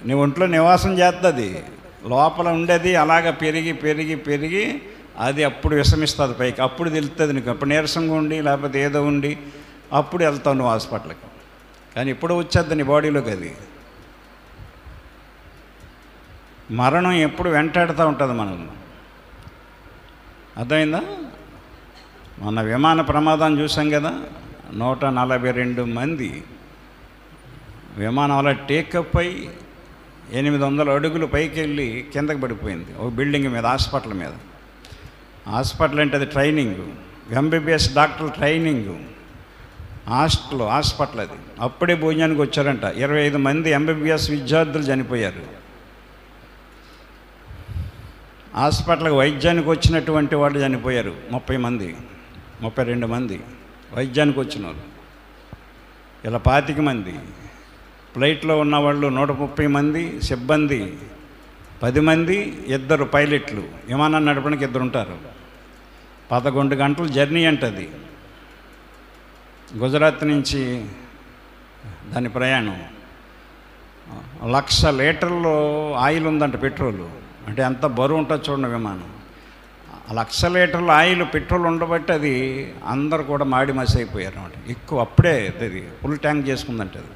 నీ ఒంట్లో నివాసం చేస్తుంది. లోపల ఉండేది అలాగ పెరిగి పెరిగి పెరిగి అది అప్పుడు విషమిస్తుంది పైకి. అప్పుడు తెలుస్తుంది నీకు. అప్పుడు నీరసంగా ఉండి లేకపోతే ఏదో ఉండి అప్పుడు వెళ్తావు నువ్వు హాస్పిటల్కి. కానీ ఎప్పుడు వచ్చేద్ది నీ బాడీలోకి. అది మరణం ఎప్పుడు వెంటాడుతూ ఉంటుంది మనం. అర్థమైందా? మన విమాన ప్రమాదం చూసాం కదా, 142 మంది విమానం అలా టేకప్ అయి 800 అడుగులు పైకి వెళ్ళి కిందకి పడిపోయింది ఒక బిల్డింగ్ మీద, హాస్పిటల్ మీద. హాస్పిటల్ అంటే అది training, MBBS doctor training hospital అది. అప్పుడే భోజనానికి వచ్చారంట. 25 మంది ఎంబీబీఎస్ విద్యార్థులు చనిపోయారు. హాస్పిటల్కి వైద్యానికి వచ్చినటువంటి వాళ్ళు చనిపోయారు 30 మంది, 32 మంది వైద్యానికి వచ్చిన వాళ్ళు. ఇలా 25 మంది. ఫ్లైట్లో ఉన్నవాళ్ళు 130 మంది సిబ్బంది, 10 మంది, 2 పైలట్లు. విమానాన్ని నడపడానికి 2 ఉంటారు. 11 గంటలు జర్నీ అంటది. గుజరాత్ నుంచి దాని ప్రయాణం. 1,00,000 లీటర్లు ఆయిల్ ఉందంట, పెట్రోలు. అంటే ఎంత బరువు ఉంటుంది చూడండి విమానం. 1,00,000 లీటర్ల ఆయిల్ పెట్రోల్ ఉండబట్టి అది అందరు కూడా మాడి మసి అయిపోయారు అన్నమాట. ఎక్కువ అప్పుడే అది ఫుల్ ట్యాంక్ చేసుకుందంట. అది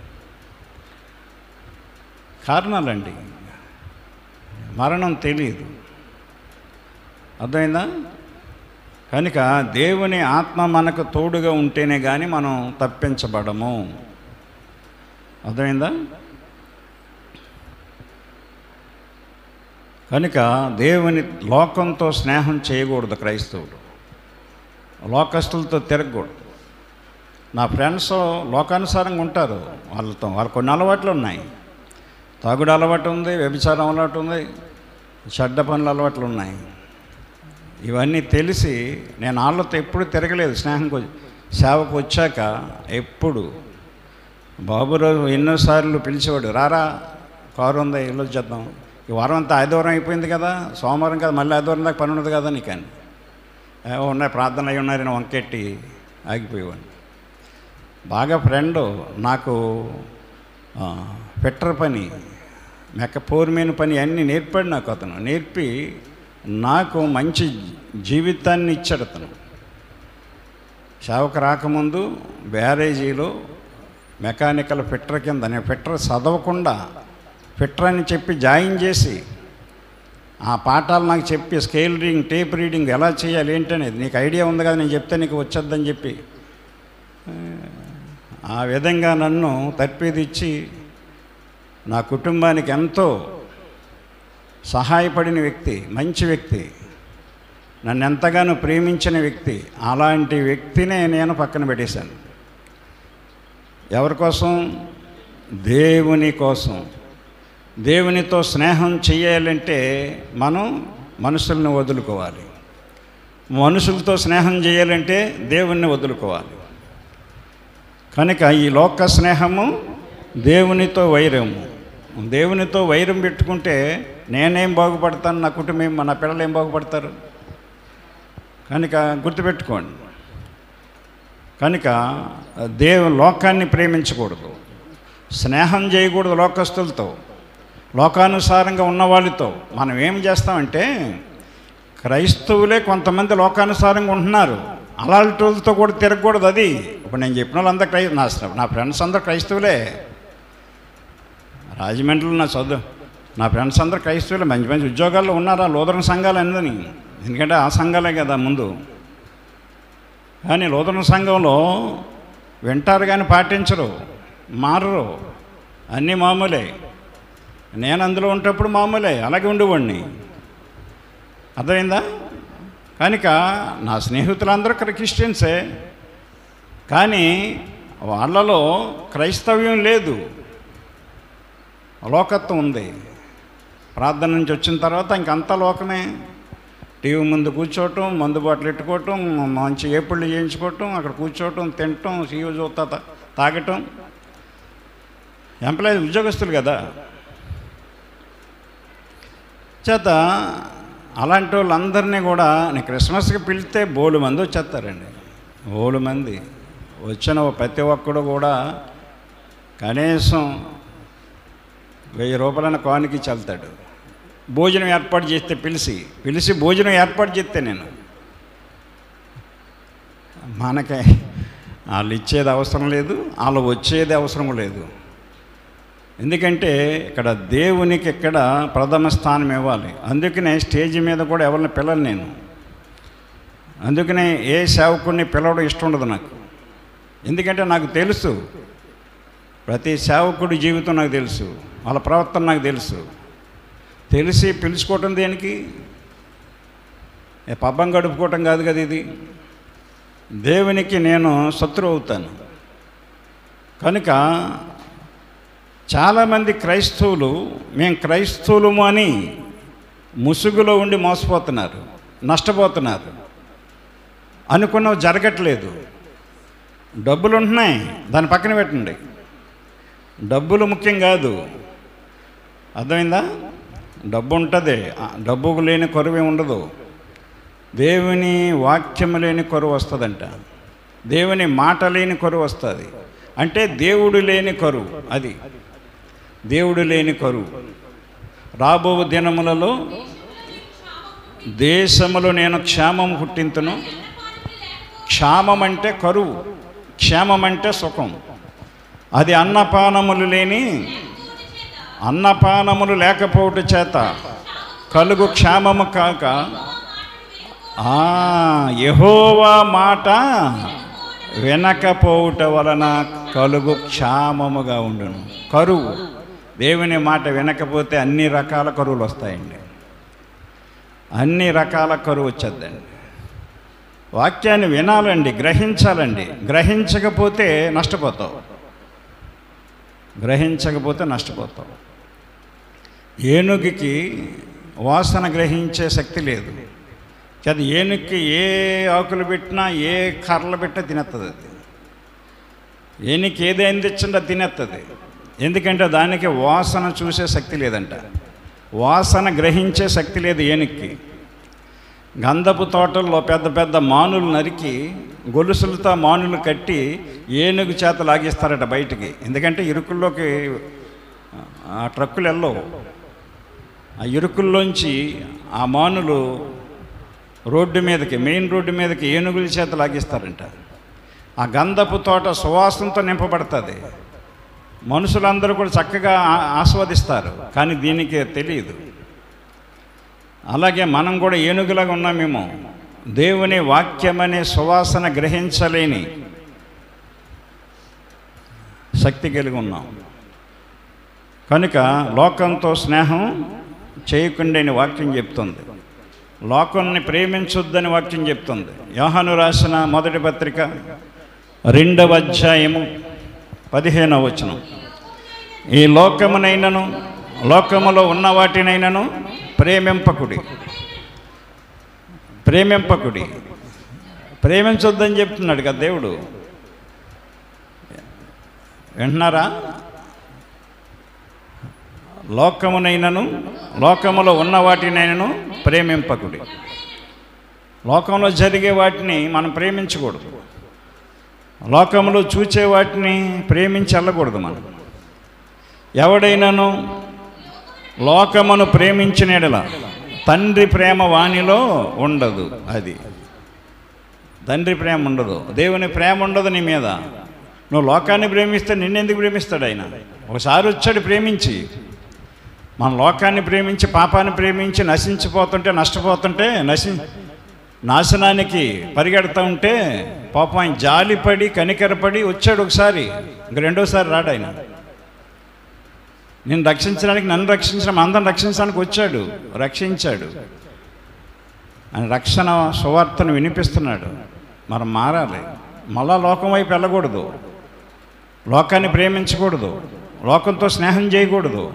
కారణాలండి. మరణం తెలియదు. అర్థమైందా? కనుక దేవుని ఆత్మ మనకు తోడుగా ఉంటేనే కానీ మనం తప్పించబడము. అర్థమైందా? కనుక దేవుని లోకంతో స్నేహం చేయకూడదు క్రైస్తవుడు. లోకస్తులతో తిరగకూడదు. నా ఫ్రెండ్స్ లోకానుసారంగా ఉంటారు. వాళ్ళకు కొన్ని అలవాట్లు ఉన్నాయి. తాగుడు అలవాటు ఉంది, వ్యభిచారం అలవాటు ఉంది, చెడ్డ పనుల అలవాట్లు ఉన్నాయి. ఇవన్నీ తెలిసి నేను వాళ్ళతో ఎప్పుడు తిరగలేదు. సేవకు వచ్చాక ఎప్పుడు బాబురాజు ఎన్నోసార్లు పిలిచేవాడు, రారా కారు ఉందా ఇల్లు చేద్దాం, ఈ వారం అంతా ఆదివారం అయిపోయింది కదా, సోమవారం కదా, మళ్ళీ ఆదివారం దాకా పని ఉండదు కదా నీకని, ఉన్నాయి ప్రార్థనలు అయి ఉన్నారని వంకెట్టి ఆగిపోయేవాడిని. బాగా ఫ్రెండు నాకు ఫిట్టర్ పని, పోరుమైన పని అన్నీ నేర్పాడు నాకు. అతను నేర్పి నాకు మంచి జీవితాన్ని ఇచ్చాడు. అతను సేవకు రాకముందు బ్యారేజీలో మెకానికల్ ఫిట్టర్ కింద, నేను ఫిట్టర్ చదవకుండా ఫిట్టర్ అని చెప్పి జాయిన్ చేసి ఆ పాఠాలు నాకు చెప్పి స్కేల్ రీడింగ్, టేప్ రీడింగ్ ఎలా చేయాలి ఏంటనేది నీకు ఐడియా ఉంది కదా, నేను చెప్తే నీకు వచ్చొద్దని చెప్పి ఆ విధంగా నన్ను తర్పీదిచ్చి నా కుటుంబానికి ఎంతో సహాయపడిన వ్యక్తి, మంచి వ్యక్తి, నన్ను ఎంతగానో ప్రేమించిన వ్యక్తి. అలాంటి వ్యక్తినే నేను పక్కన పెట్టేశాను. ఎవరి కోసం? దేవుని కోసం. దేవునితో స్నేహం చేయాలంటే మనం మనుషుల్ని వదులుకోవాలి, మనుషులతో స్నేహం చేయాలంటే దేవుణ్ణి వదులుకోవాలి. కనుక ఈ లోక స్నేహము దేవునితో వైరము. దేవునితో వైరం పెట్టుకుంటే నేనేం బాగుపడతాను, నా కుటుంబం, నా పిల్లలు ఏం బాగుపడతారు? కనుక గుర్తుపెట్టుకోండి. కనుక లోకాన్ని ప్రేమించకూడదు, స్నేహం చేయకూడదు లోకస్తులతో, లోకానుసారంగా ఉన్న వాళ్ళతో. మనం ఏం చేస్తామంటే, క్రైస్తవులే కొంతమంది లోకానుసారంగా ఉంటున్నారు, అలాంటి వాళ్ళతో కూడా తిరగకూడదు. అది ఇప్పుడు నేను చెప్పిన వాళ్ళందరూ నా ఫ్రెండ్స్ అందరూ క్రైస్తవులే. రాజమండ్రిలో నా ఫ్రెండ్స్ అందరూ క్రైస్తవులే, మంచి మంచి ఉద్యోగాల్లో ఉన్నారా, లూథరన్ సంఘాలు అందని, ఎందుకంటే ఆ సంఘాలే కదా ముందు. కానీ లూథరన్ సంఘంలో వింటారు కానీ పాటించరు, మారరు, అన్నీ మామూలే. నేను అందులో ఉంటప్పుడు మామూలే, అలాగే ఉండేవాడిని. అర్థమైందా? కనుక నా స్నేహితులందరూ క్రిస్టియన్సే, కానీ వాళ్ళలో క్రైస్తవ్యం లేదు, లోకత్వం ఉంది. ప్రార్థన నుంచి వచ్చిన తర్వాత ఇంకంతా లోకమే. టీవీ ముందు కూర్చోవటం, మందు బాటలు ఎట్టుకోవటం, మంచి ఏపుళ్ళు చేయించుకోవటం, అక్కడ కూర్చోవటం, తినటం, సీయో చూస్తా తాగటం. ఎంప్లాయీ ఉద్యోగస్తులు కదా. చేత అలాంటి వాళ్ళందరినీ కూడా నేను క్రిస్మస్కి పిలిస్తే బోలు మంది వచ్చేస్తారండి, బోలు మంది. వచ్చిన ప్రతి ఒక్కడు కూడా కనీసం 1000 రూపాయలైన కానుక చెల్తాడు. భోజనం ఏర్పాటు చేస్తే పిలిచి భోజనం ఏర్పాటు చేస్తే నేను, మనకి వాళ్ళు ఇచ్చేది అవసరం లేదు, వాళ్ళు వచ్చేది అవసరం లేదు. ఎందుకంటే ఇక్కడ దేవునికి ఇక్కడ ప్రథమ స్థానం ఇవ్వాలి. అందుకనే స్టేజ్ మీద కూడా ఎవరిని పిల్లలు నేను. అందుకనే ఏ సేవకుడిని పిలవడం ఇష్టం ఉండదు నాకు. ఎందుకంటే నాకు తెలుసు, ప్రతి సేవకుడి జీవితం నాకు తెలుసు, వాళ్ళ ప్రవర్తన నాకు తెలుసు. తెలిసి పిలుచుకోవటం దేనికి? పబ్బం గడుపుకోవటం కాదు కదా ఇది. దేవునికి నేను శత్రువు అవుతాను. కనుక చాలామంది క్రైస్తవులు మేము క్రైస్తవులము అని ముసుగులో ఉండి మోసపోతున్నారు, నష్టపోతున్నారు. అనుకున్నవి జరగట్లేదు. డబ్బులు ఉంటున్నాయి, దాని పక్కన పెట్టండి. డబ్బులు ముఖ్యం కాదు, అర్థమైందా? డబ్బు ఉంటుంది, డబ్బుకు లేని కరువు ఉండదు. దేవుని వాక్యము లేని కరువు వస్తుందంట, దేవుని మాట లేని కరువు వస్తుంది. అంటే దేవుడు లేని కరువు, అది దేవుడు లేని కరువు. రాబో దినములలో దేశములో నేను క్షేమము పుట్టింతును. క్షేమం అంటే కరువు, క్షేమం అంటే సుఖం. అది అన్నపానములు లేకపోవట చేత కలుగు క్షేమము కాక యెహోవా మాట వినకపోవుట వలన కలుగు క్షేమముగా ఉండును. కరువు, దేవుని మాట వినకపోతే అన్ని రకాల కరువులు వస్తాయండి, అన్ని రకాల కరువు వచ్చేద్దండి. వాక్యాన్ని వినాలండి, గ్రహించాలండి. గ్రహించకపోతే నష్టపోతావు, ఏనుగుకి వాసన గ్రహించే శక్తి లేదు. అది ఏనుగుకి ఏ ఆకులు పెట్టినా, ఏ కర్రలు పెట్టినా తినేస్తుంది అది. ఏనికి ఏదైనా తెచ్చిందో తినేస్తుంది. ఎందుకంటే దానికి వాసన చూసే శక్తి లేదంట, వాసన గ్రహించే శక్తి లేదు ఏనుక్కి. గంధపు తోటల్లో పెద్ద పెద్ద మానులు నరికి గొలుసులతో మానులు కట్టి ఏనుగు చేత లాగిస్తారట బయటికి. ఎందుకంటే ఇరుకుల్లోకి ఆ ట్రక్కులు వెళ్ళవు. ఆ ఇరుకుల్లోంచి ఆ మానులు రోడ్డు మీదకి, మెయిన్ రోడ్డు మీదకి ఏనుగుల చేత లాగిస్తారంట. ఆ గంధపు తోట సువాసనతో నింపబడుతుంది. మనుషులందరూ కూడా చక్కగా ఆస్వాదిస్తారు, కానీ దీనికి తెలియదు. అలాగే మనం కూడా ఏనుగులాగా ఉన్నామేమో. దేవుని వాక్యమనే సువాసన గ్రహించలేని శక్తి కలిగి ఉన్నాం. కనుక లోకంతో స్నేహం చేయకుండాని వాక్యం చెప్తుంది. లోకాన్ని ప్రేమించొద్దని వాక్యం చెప్తుంది. యోహాను రాసిన మొదటి పత్రిక 2వ అధ్యాయము 15వ వచనం. ఈ లోకమునైనను లోకములో ఉన్న వాటినైనను ప్రేమింపకుడి. ప్రేమించొద్దని చెప్తున్నాడు కదా దేవుడు. వింటున్నారా? లోకమునైనను లోకములో ఉన్న వాటినైనను ప్రేమింపకుడి. లోకంలో జరిగే వాటిని మనం ప్రేమించకూడదు. లోకంలో చూచే వాటిని ప్రేమించి వెళ్ళకూడదు మనం. ఎవడైనాను లోకమును ప్రేమించిన యెడల తండ్రి ప్రేమ వానిలో ఉండదు. అది తండ్రి ప్రేమ ఉండదు, దేవుని ప్రేమ ఉండదు నీ మీద. నువ్వు లోకాన్ని ప్రేమిస్తే నిన్నెందుకు ప్రేమిస్తాడు ఆయన? ఒకసారి వచ్చాడు ప్రేమించి. మన లోకాన్ని ప్రేమించి పాపాన్ని ప్రేమించి నష్టపోతుంటే నాశనానికి పరిగెడతా ఉంటే పాపం ఆయన జాలిపడి కనికరపడి వచ్చాడు ఒకసారి, ఇంక రెండోసారి రాడు ఆయన. నన్ను రక్షించడం అందరం రక్షించడానికి వచ్చాడు, రక్షించాడు. ఆయన రక్షణ సువార్తను వినిపిస్తున్నాడు. మనం మారాలి. మళ్ళా లోకం వైపు వెళ్ళకూడదు, లోకాన్ని ప్రేమించకూడదు, లోకంతో స్నేహం చేయకూడదు.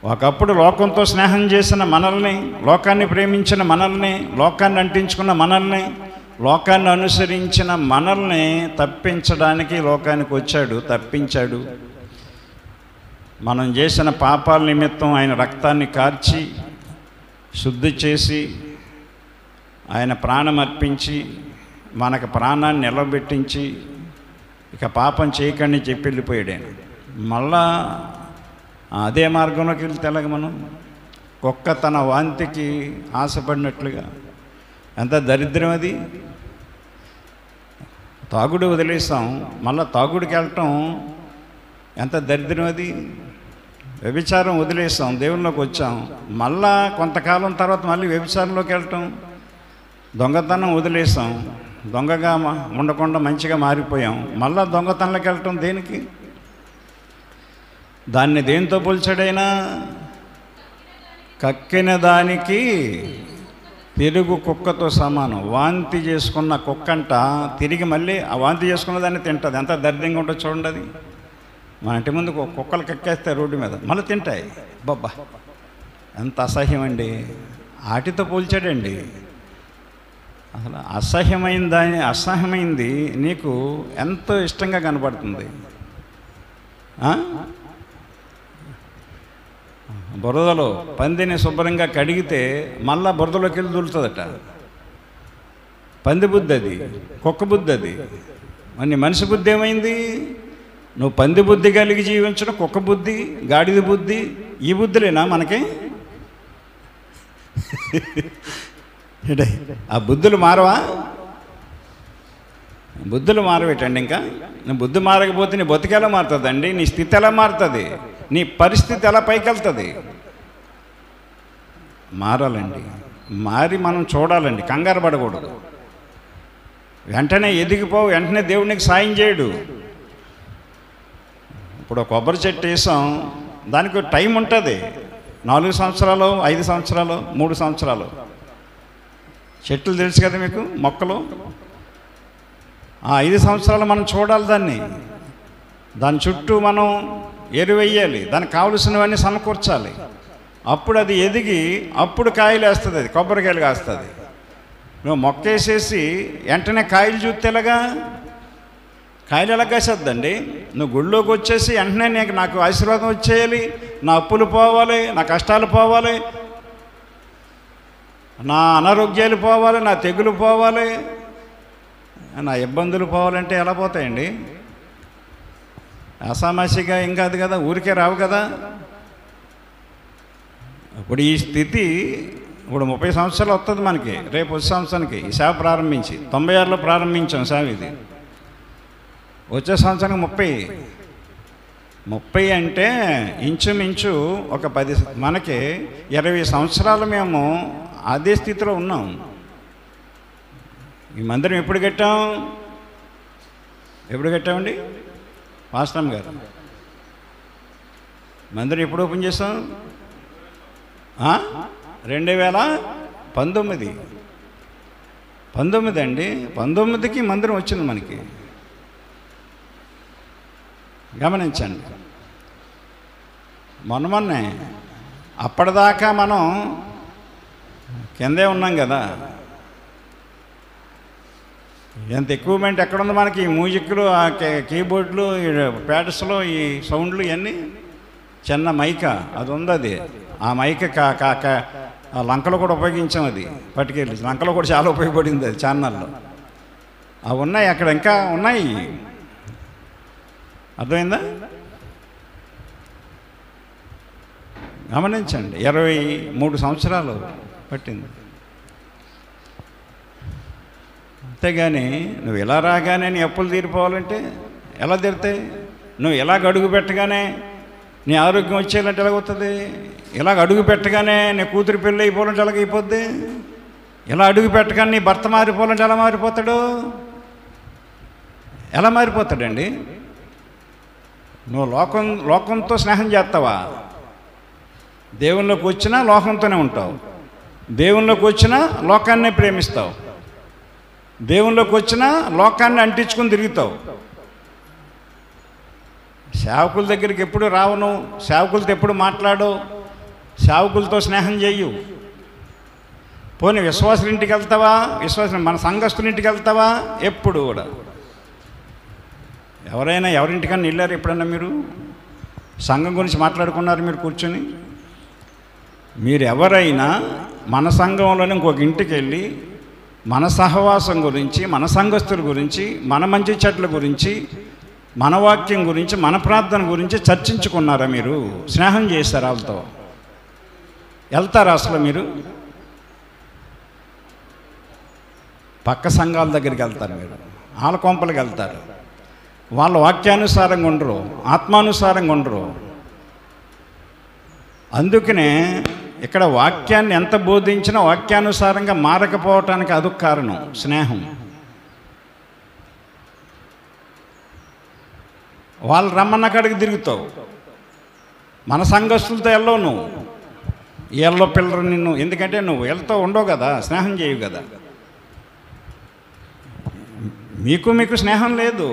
ఒకప్పుడు లోకంతో స్నేహం చేసిన మనల్ని, లోకాన్ని ప్రేమించిన మనల్ని, లోకాన్ని అంటించుకున్న మనల్ని, లోకాన్ని అనుసరించిన మనల్ని తప్పించడానికి లోకానికి వచ్చాడు, తప్పించాడు. మనం చేసిన పాపాల నిమిత్తం ఆయన రక్తాన్ని కార్చి శుద్ధి చేసి ఆయన ప్రాణం అర్పించి మనకు ప్రాణాన్ని నిలబెట్టించి ఇక పాపం చేయకండి చెప్పి వెళ్ళిపోయాడు ఆయన. మళ్ళా అదే మార్గంలోకి వెళ్తే ఎలాగ మనం? కుక్క తన వాంతికి ఆశపడినట్లుగా. ఎంత దరిద్రం అది! తాగుడు వదిలేసాం, మళ్ళీ తాగుడికి వెళ్ళటం ఎంత దరిద్రం అది! వ్యభిచారం వదిలేసాం, దేవుళ్ళలోకి వచ్చాం, మళ్ళా కొంతకాలం తర్వాత మళ్ళీ వ్యభిచారంలోకి వెళ్ళటం. దొంగతనం వదిలేసాం, దొంగగా ఉండకుండా మంచిగా మారిపోయాం, మళ్ళా దొంగతనంలోకి వెళ్ళటం దేనికి? దాన్ని దేంతో పోల్చాడైనా? కక్కిన దానికి తిరుగు కుక్కతో సమానం. వాంతి చేసుకున్న కుక్కంట తిరిగి మళ్ళీ ఆ వాంతి చేసుకున్న దాన్ని తింటుంది. ఎంత దరిద్రంగా ఉంటుందో చూడండి అది. మన ఇంటి ముందు కుక్కలు కక్కేస్తాయి రోడ్డు మీద, మళ్ళీ తింటాయి. బాబా ఎంత అసహ్యం అండి! వాటితో పోల్చాడండి. అసలు అసహ్యమైంది నీకు ఎంతో ఇష్టంగా కనపడుతుంది. బురదలో పందిని శుభ్రంగా కడిగితే మళ్ళా బురదలోకి వెళ్ళి దూలుతుందట. పంది బుద్ధి అది, కుక్క బుద్ధి అది. మరి మనిషి బుద్ధి ఏమైంది? నువ్వు పంది బుద్ధి కలిగి జీవించడం, కుక్క బుద్ధి, గాడిద బుద్ధి, ఈ బుద్ధులేనా మనకి? ఆ బుద్ధులు మారవా? బుద్ధులు మారవేటండి. ఇంకా నీ బుద్ధి మారకపోతే నీ బతుకు ఎలా మారుతుందండి? నీ స్థితి ఎలా మారుతుంది? నీ పరిస్థితి ఎలా పైకి వెళ్తుంది? మారాలండి. మారి మనం చూడాలండి, కంగారు పడకూడదు. వెంటనే ఎదిగిపోవు, వెంటనే దేవునికి సాయం చేయడు. ఇప్పుడు కొబ్బరి చెట్టు వేసాం, దానికి టైం ఉంటుంది. 4 సంవత్సరాలు, 5 సంవత్సరాలు, 3 సంవత్సరాలు. చెట్లు తెలుసు కదా మీకు, మొక్కలు. 5 సంవత్సరాలు మనం చూడాలి దాన్ని. దాని చుట్టూ మనం ఎరువేయాలి, దానికి కావలసినవన్నీ సమకూర్చాలి. అప్పుడు అది ఎదిగి అప్పుడు కాయలు వేస్తుంది, అది కొబ్బరికాయలు కాస్తుంది. నువ్వు మొక్క వేసేసి వెంటనే కాయలు చూస్తేలాగా కాయలు ఎలా కాసేద్దండి? నువ్వు గుళ్ళోకి వచ్చేసి వెంటనే నాకు ఆశీర్వాదం వచ్చేయాలి, నా అప్పులు పోవాలి, నా కష్టాలు పోవాలి, నా అనారోగ్యాలు పోవాలి, నా తెగులు పోవాలి, నా ఇబ్బందులు పోవాలంటే ఎలా పోతాయండి? అసామాసిగా ఏం కాదు కదా, ఊరికే రావు కదా. ఇప్పుడు ఈ స్థితి ఇప్పుడు 30 సంవత్సరాలు వస్తుంది మనకి. రేపు వచ్చే సంవత్సరానికి ఈ సేవ ప్రారంభించి 96లో ప్రారంభించాం సేవ. ఇది వచ్చే సంవత్సరానికి 30 అంటే ఇంచుమించు ఒక 10 మనకి 20 సంవత్సరాలు మేము అదే స్థితిలో ఉన్నాం. ఈ మందిరం ఎప్పుడు కట్టామండి మాస్టర్ గారు? మందిరం ఎప్పుడు ఓపెన్ చేస్తాం? 2019 అండి. 19కి మందిరం వచ్చింది మనకి. గమనించండి. మొన్నే అప్పటిదాకా మనం కిందే ఉన్నాం కదా. ఎంత ఎక్విప్మెంట్ ఎక్కడుంది మనకి? ఈ మ్యూజిక్లు, ఆ కీబోర్డులు, ఈ ప్యాడ్స్లో ఈ సౌండ్లు ఇవన్నీ. చిన్న మైక అది ఉంది. అది ఆ మైక ఆ లంకలో కూడా ఉపయోగించాం. అది పట్టుకెళ్ళి లంకలో కూడా చాలా ఉపయోగపడింది. అది ఛానల్లో అవి ఉన్నాయి, అక్కడ ఇంకా ఉన్నాయి. అర్థమైందా? గమనించండి. 23 సంవత్సరాలు పట్టింది. అంతేగాని నువ్వు ఇలా రాగానే నీ అప్పులు తీరిపోవాలంటే ఎలా తీరుతాయి? నువ్వు ఇలాగ అడుగు పెట్టగానే నీ ఆరోగ్యం వచ్చేయాలంటే ఎలాగవుతుంది? ఇలాగ అడుగు పెట్టగానే నీ కూతురు పెళ్ళి అయిపోవాలంటే ఎలాగైపోద్ది? ఇలా అడుగు పెట్టగానే నీ భర్త మారిపోవాలంటే ఎలా మారిపోతాడు? ఎలా మారిపోతాడండి? నువ్వు లోకంతో స్నేహం చేస్తావా? దేవుళ్ళలోకి వచ్చినా లోకంతోనే ఉంటావు. దేవుళ్ళలోకి వచ్చినా లోకాన్నే ప్రేమిస్తావు. దేవుళ్ళలోకి వచ్చినా లోకాన్ని అంటించుకొని తిరుగుతావు. సేవకుల దగ్గరికి ఎప్పుడు రావును, సేవకులతో ఎప్పుడు మాట్లాడు, సేవకులతో స్నేహం చెయ్యు. పోనీ విశ్వాసుల ఇంటికి వెళ్తావా? మన సంఘస్థుల ఇంటికి వెళ్తావా? ఎప్పుడు కూడా. ఎవరైనా ఎవరింటికన్నా వెళ్ళారు ఎప్పుడన్నా? మీరు సంఘం గురించి మాట్లాడుకున్నారు మీరు కూర్చొని? మీరు ఎవరైనా మన సంఘంలోనే ఇంకొక ఇంటికి వెళ్ళి మన సహవాసం గురించి, మన సంఘస్థుల గురించి, మన మంచి చెట్ల గురించి, మన వాక్యం గురించి, మన ప్రార్థన గురించి చర్చించుకున్నారా? మీరు స్నేహం చేశారు వాళ్ళతో? వెళ్తారా అసలు మీరు? పక్క సంఘాల దగ్గరికి వెళ్తారు మీరు, వాళ్ళ కొంపలకి వెళ్తారు. వాళ్ళ వాక్యానుసారంగా ఉండరు, ఆత్మానుసారంగా ఉండరు. అందుకనే ఇక్కడ వాక్యాన్ని ఎంత బోధించినా వాక్యానుసారంగా మారకపోవటానికి అదొక కారణం, స్నేహం. వాళ్ళు రమ్మన్న కాడికి తిరుగుతావు. మన సంఘస్థులతో వెళ్ళవు నువ్వు. వీళ్ళలో పిల్లలు నిన్ను, ఎందుకంటే నువ్వు వీళ్ళతో ఉండవు కదా, స్నేహం చేయవు కదా. మీకు స్నేహం లేదు.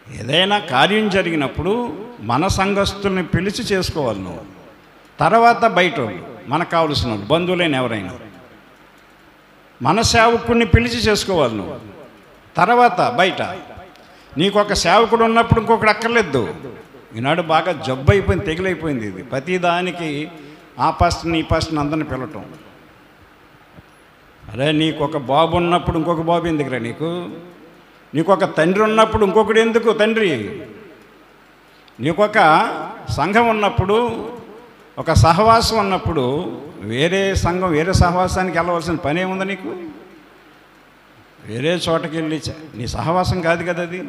ఏదైనా కార్యం జరిగినప్పుడు మన సంఘస్థుల్ని పిలిచి చేసుకోవాలి నువ్వు. తర్వాత బయట మనకు కావలసిన వాళ్ళు, బంధువులైన ఎవరైనా, మన సేవకుడిని పిలిచి చేసుకోవాలి నువ్వు. తర్వాత బయట నీకు ఒక సేవకుడు ఉన్నప్పుడు ఇంకొకటి అక్కర్లేదు. ఈనాడు బాగా జబ్బు అయిపోయింది, తెగిలైపోయింది ఇది. ప్రతిదానికి ఆ పాస్టర్ని ఈ పాస్టర్ని అందరిని పిలవటం. అరే నీకు ఒక బాబు ఉన్నప్పుడు ఇంకొక బాబు ఎందుకురా? నీకు ఒక తండ్రి ఉన్నప్పుడు ఇంకొకటి ఎందుకు తండ్రి? నీకొక సంఘం ఉన్నప్పుడు, ఒక సహవాసం ఉన్నప్పుడు వేరే సంఘం, వేరే సహవాసానికి వెళ్ళవలసిన పని ఏముంది నీకు? వేరే చోటకి వెళ్ళి నీ సహవాసం కాదు కదా అది.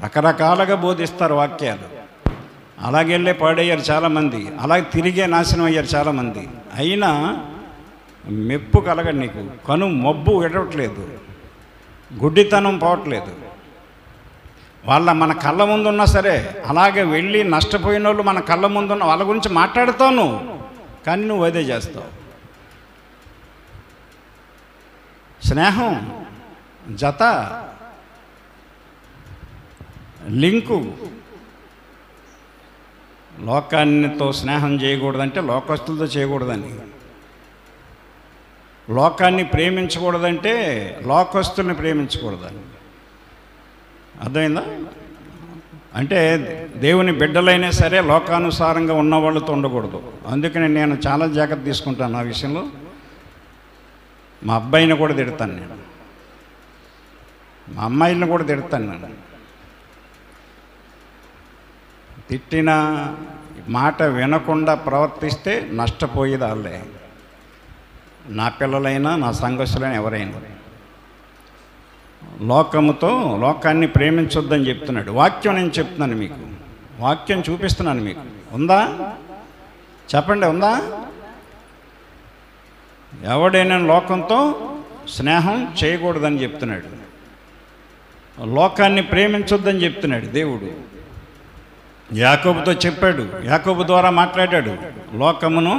రకరకాలుగా బోధిస్తారు వాక్యాలు. అలాగెళ్ళే పాడయ్యారు చాలామంది, అలాగే తిరిగే నాశనం అయ్యారు చాలామంది. అయినా మెప్పు కలగడు నీకు. మబ్బు ఎడవట్లేదు, గుడ్డితనం పోవట్లేదు. మన కళ్ళ ముందున్నా సరే అలాగే వెళ్ళి నష్టపోయిన వాళ్ళు మన కళ్ళ ముందున్న వాళ్ళ గురించి మాట్లాడుతావు నువ్వు, కానీ నువ్వు అదే చేస్తావు. స్నేహం, జత, లింకు. లోకాన్నితో స్నేహం చేయకూడదంటే లోకస్తులతో చేయకూడదని. లోకాన్ని ప్రేమించకూడదంటే లోకస్తుల్ని ప్రేమించకూడదని. అర్థమైందా? అంటే దేవుని బిడ్డలైనా సరే లోకానుసారంగా ఉన్న వాళ్ళతో ఉండకూడదు. అందుకని నేను చాలా జాగ్రత్త తీసుకుంటాను ఆ విషయంలో. మా అబ్బాయిని కూడా తిడతాను నేను, మా అమ్మాయిని కూడా తిడతాను నేను. తిట్టిన మాట వినకుండా ప్రవర్తిస్తే నష్టపోయేది వాళ్ళే, నా పిల్లలైనా నా సంఘస్థులైనా ఎవరైనా. లోకాన్ని ప్రేమించొద్దని చెప్తున్నాడు. వాక్యం నేను చెప్తున్నాను మీకు, వాక్యం చూపిస్తున్నాను మీకు. ఉందా? చెప్పండి, ఉందా? ఎవడైనా లోకంతో స్నేహం చేయకూడదని చెప్తున్నాడు, లోకాన్ని ప్రేమించొద్దని చెప్తున్నాడు దేవుడు. యాకోబుతో చెప్పాడు, యాకోబు ద్వారా మాట్లాడాడు. లోకమును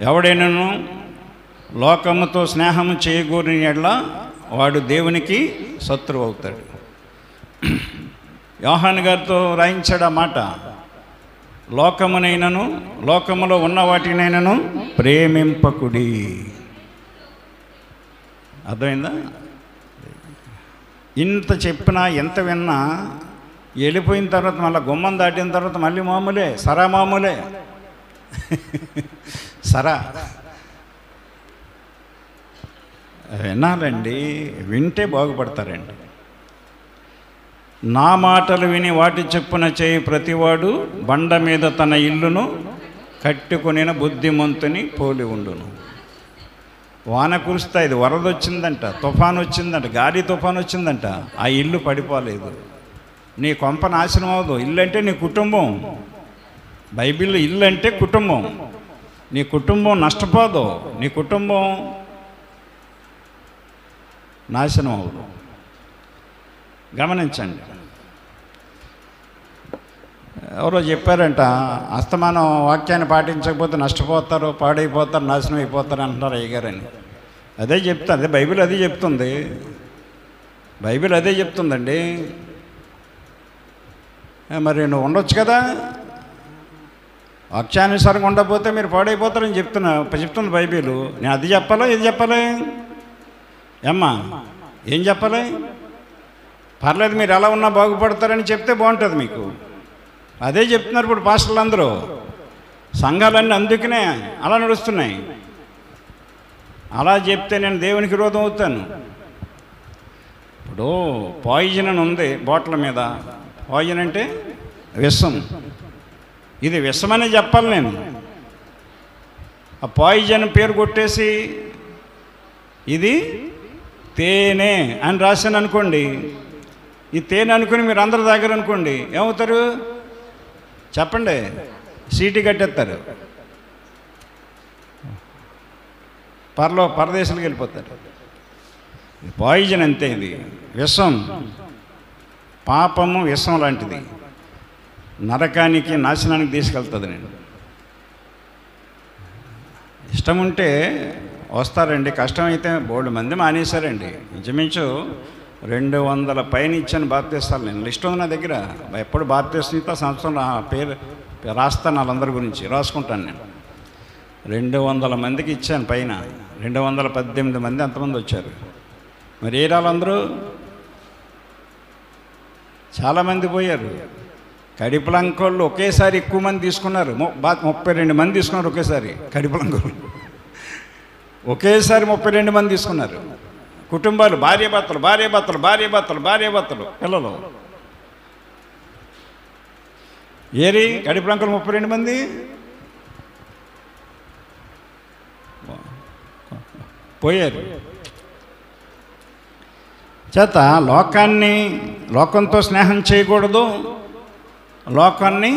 ఎవడైనాను లోకముతో స్నేహము చేయకూడని యెడల వాడు దేవునికి శత్రువు అవుతాడు. యోహాను గారితో రాయించాడు ఆ మాట. లోకమునైనను లోకములో ఉన్న వాటినైనను ప్రేమింపకుడి. అర్థమైందా? ఇంత చెప్పినా ఎంత విన్నా వెళ్ళిపోయిన తర్వాత మళ్ళీ గుమ్మం దాటిన తర్వాత మళ్ళీ మామూలే, సరా మామూలే. సరా వినాలండి, వింటే బాగుపడతారండి. నా మాటలు విని వాటి చెప్పున చేయి ప్రతివాడు బండ మీద తన ఇల్లును కట్టుకొనిన బుద్ధిమంతుని పోలి ఉండును. వాన కురుస్తా, ఇది వరద వచ్చిందంట, తుఫాను వచ్చిందంట, గాలి తుఫాను వచ్చిందంట, ఆ ఇల్లు పడిపోలేదు. నీ కొంప నాశనం అవ్వదు. ఇల్లు అంటే నీ కుటుంబం. బైబిల్లో ఇల్లు అంటే కుటుంబం. నీ కుటుంబం నష్టపోదు, నీ కుటుంబం నాశనం అవ్వదు. గమనించండి. ఎవరో చెప్పారంట, అస్తమానం వాక్యాన్ని పాటించకపోతే నష్టపోతారు, పాడైపోతారు, నాశనం అయిపోతారు అంటున్నారు అయ్యగారని. అదే చెప్తా, అదే బైబిల్ అదే చెప్తుంది. బైబిల్ అదే చెప్తుందండి. మరి నువ్వు ఉండొచ్చు కదా, వాక్యానుసారంగా ఉండకపోతే మీరు పాడైపోతారని చెప్తుంది బైబిల్. నేను అది చెప్పాలా ఇది చెప్పాలి? ఏమ్మా ఏం చెప్పాలి? పర్లేదు, మీరు ఎలా ఉన్నా బాగుపడతారని చెప్తే బాగుంటుంది మీకు. అదే చెప్తున్నారు ఇప్పుడు పాస్టర్లు అందరూ. సంఘాలన్నీ అందుకనే అలా నడుస్తున్నాయి. అలా చెప్తే నేను దేవునికి విరోధం అవుతాను. ఇప్పుడు పాయిజన్ అని ఉంది బాటిల్ మీద. పాయిజన్ అంటే విషం. ఇది విషమని చెప్పాలి నేను. ఆ పాయిజన్ పేరు కొట్టేసి ఇది తేనె అని రాశాను అనుకోండి, ఈ తేనె అనుకుని మీరు అందరి దగ్గర అనుకోండి, ఏమవుతారు చెప్పండి? సీటీ కట్టేస్తారు, పరదేశాలకు వెళ్ళిపోతారు. పాయిజన్ అంతే, ఇది విషం. పాపము విషం లాంటిది, నరకానికి నాశనానికి తీసుకెళ్తుంది. నేను ఇష్టం ఉంటే వస్తారండి, కష్టమైతే బోల్డ్ మంది మానేశారండి. ఇంచుమించు 200 పైన ఇచ్చాను బాప్తీస్తాను. నేను లిస్ట్ ఉంది నా దగ్గర. ఎప్పుడు బాప్తీస్తా సంవత్సరం పేరు రాస్తాను, వాళ్ళందరి గురించి రాసుకుంటాను నేను. 200 మందికి ఇచ్చాను పైన. 218 మంది అంతమంది వచ్చారు. మరి ఏ రాళ్ళందరూ చాలామంది పోయారు. కడిపలంకోళ్ళు ఒకేసారి ఎక్కువ మంది తీసుకున్నారు. 32 మంది తీసుకున్నారు ఒకేసారి. కడిపలంకోళ్ళు ఒకేసారి 32 మంది తీసుకున్నారు. కుటుంబాలు, భార్యాభర్తలు పిల్లలు. ఏరి కడిపలంకోళ్ళు 32 మంది పోయారు. చేత లోకంతో స్నేహం చేయకూడదు, లోకాన్ని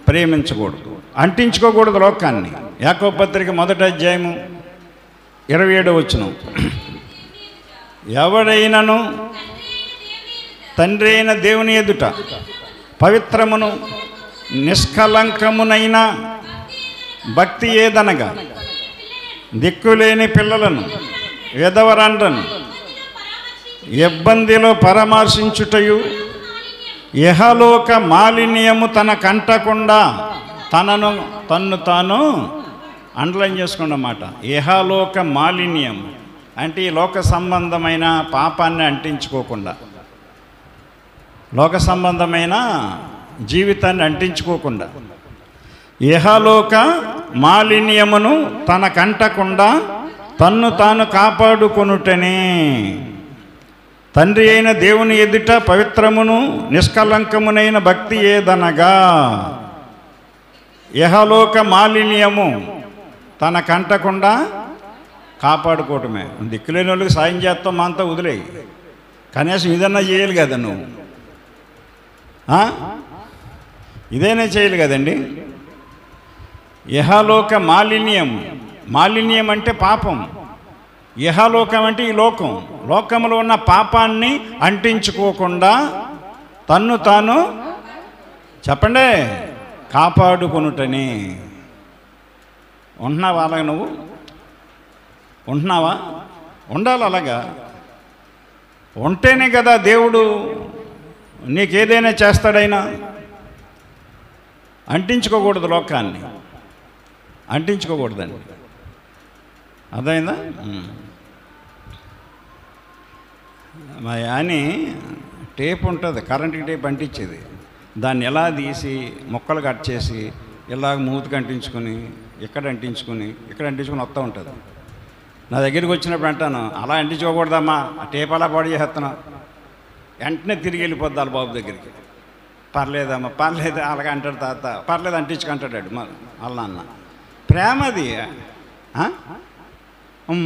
ప్రేమించకూడదు, అంటించుకోకూడదు లోకాన్ని. యాకోబు పత్రిక 1వ అధ్యాయము 27వ వచనం. ఎవడైనను తండ్రి అయిన దేవుని ఎదుట పవిత్రమును నిష్కలంకమునైన భక్తి ఏదనగా దిక్కులేని పిల్లలను విధవరాండ్రను ఇబ్బందిలో పరామర్శించుటయు, ఇహలోక మాలిన్యము తన కంటకుండా తన్ను తాను అండర్లైన్ చేసుకోండి అన్నమాట. ఇహలోక మాలిన్యం అంటే ఈ లోక సంబంధమైన పాపాన్ని అంటించుకోకుండా, లోక సంబంధమైన జీవితాన్ని అంటించుకోకుండా, ఇహలోక మాలిన్యమును తనకంటకుండా తన్ను తాను కాపాడుకొనుటనే తండ్రి అయిన దేవుని ఎదుట పవిత్రమును నిష్కలంకమునైన భక్తి ఏదనగా, ఇహలోక మాలిన్యము తనకంటకుండా కాపాడుకోవటమే. దిక్కులేని వాళ్ళకి సాయం చేస్తాం, మా అంతా వదిలేయి, కనీసం ఇదన్నా చేయాలి కదా నువ్వు, ఇదైనా చేయాలి కదండి. ఇహలోక మాలిన్యం అంటే పాపం, ఇహలోకం అంటే ఈ లోకం, లోకంలో ఉన్న పాపాన్ని అంటించుకోకుండా తన్ను తాను చెప్పండి కాపాడుకొనుటని. ఉంటున్నావా అలాగ? నువ్వు ఉంటున్నావా? ఉండాలి. అలాగా ఉంటేనే కదా దేవుడు నీకేదైనా చేస్తాడైనా. అంటించుకోకూడదు, లోకాన్ని అంటించుకోకూడదండి. అర్థమైందా? మా యాని టేప్ ఉంటుంది, కరెంటు టేప్ అంటించేది. దాన్ని ఎలా తీసి మొక్కలు కట్ చేసి ఇలాగ మూతికి అంటించుకొని ఇక్కడ అంటించుకొని వస్తూ ఉంటుంది. నా దగ్గరికి వచ్చినప్పుడు అంటాను, అలా అంటించుకోకూడదమ్మా, ఆ టేప్ అలా పాడు చేస్తున్నాం. వెంటనే తిరిగి వెళ్ళిపోద్ది వాళ్ళ బాబు దగ్గరికి. పర్లేదమ్మా, పర్లేదు అలాగే అంటాడు తాత, పర్లేదు అంటించుకుంటాడు వాళ్ళ నాన్న. ప్రేమ అది.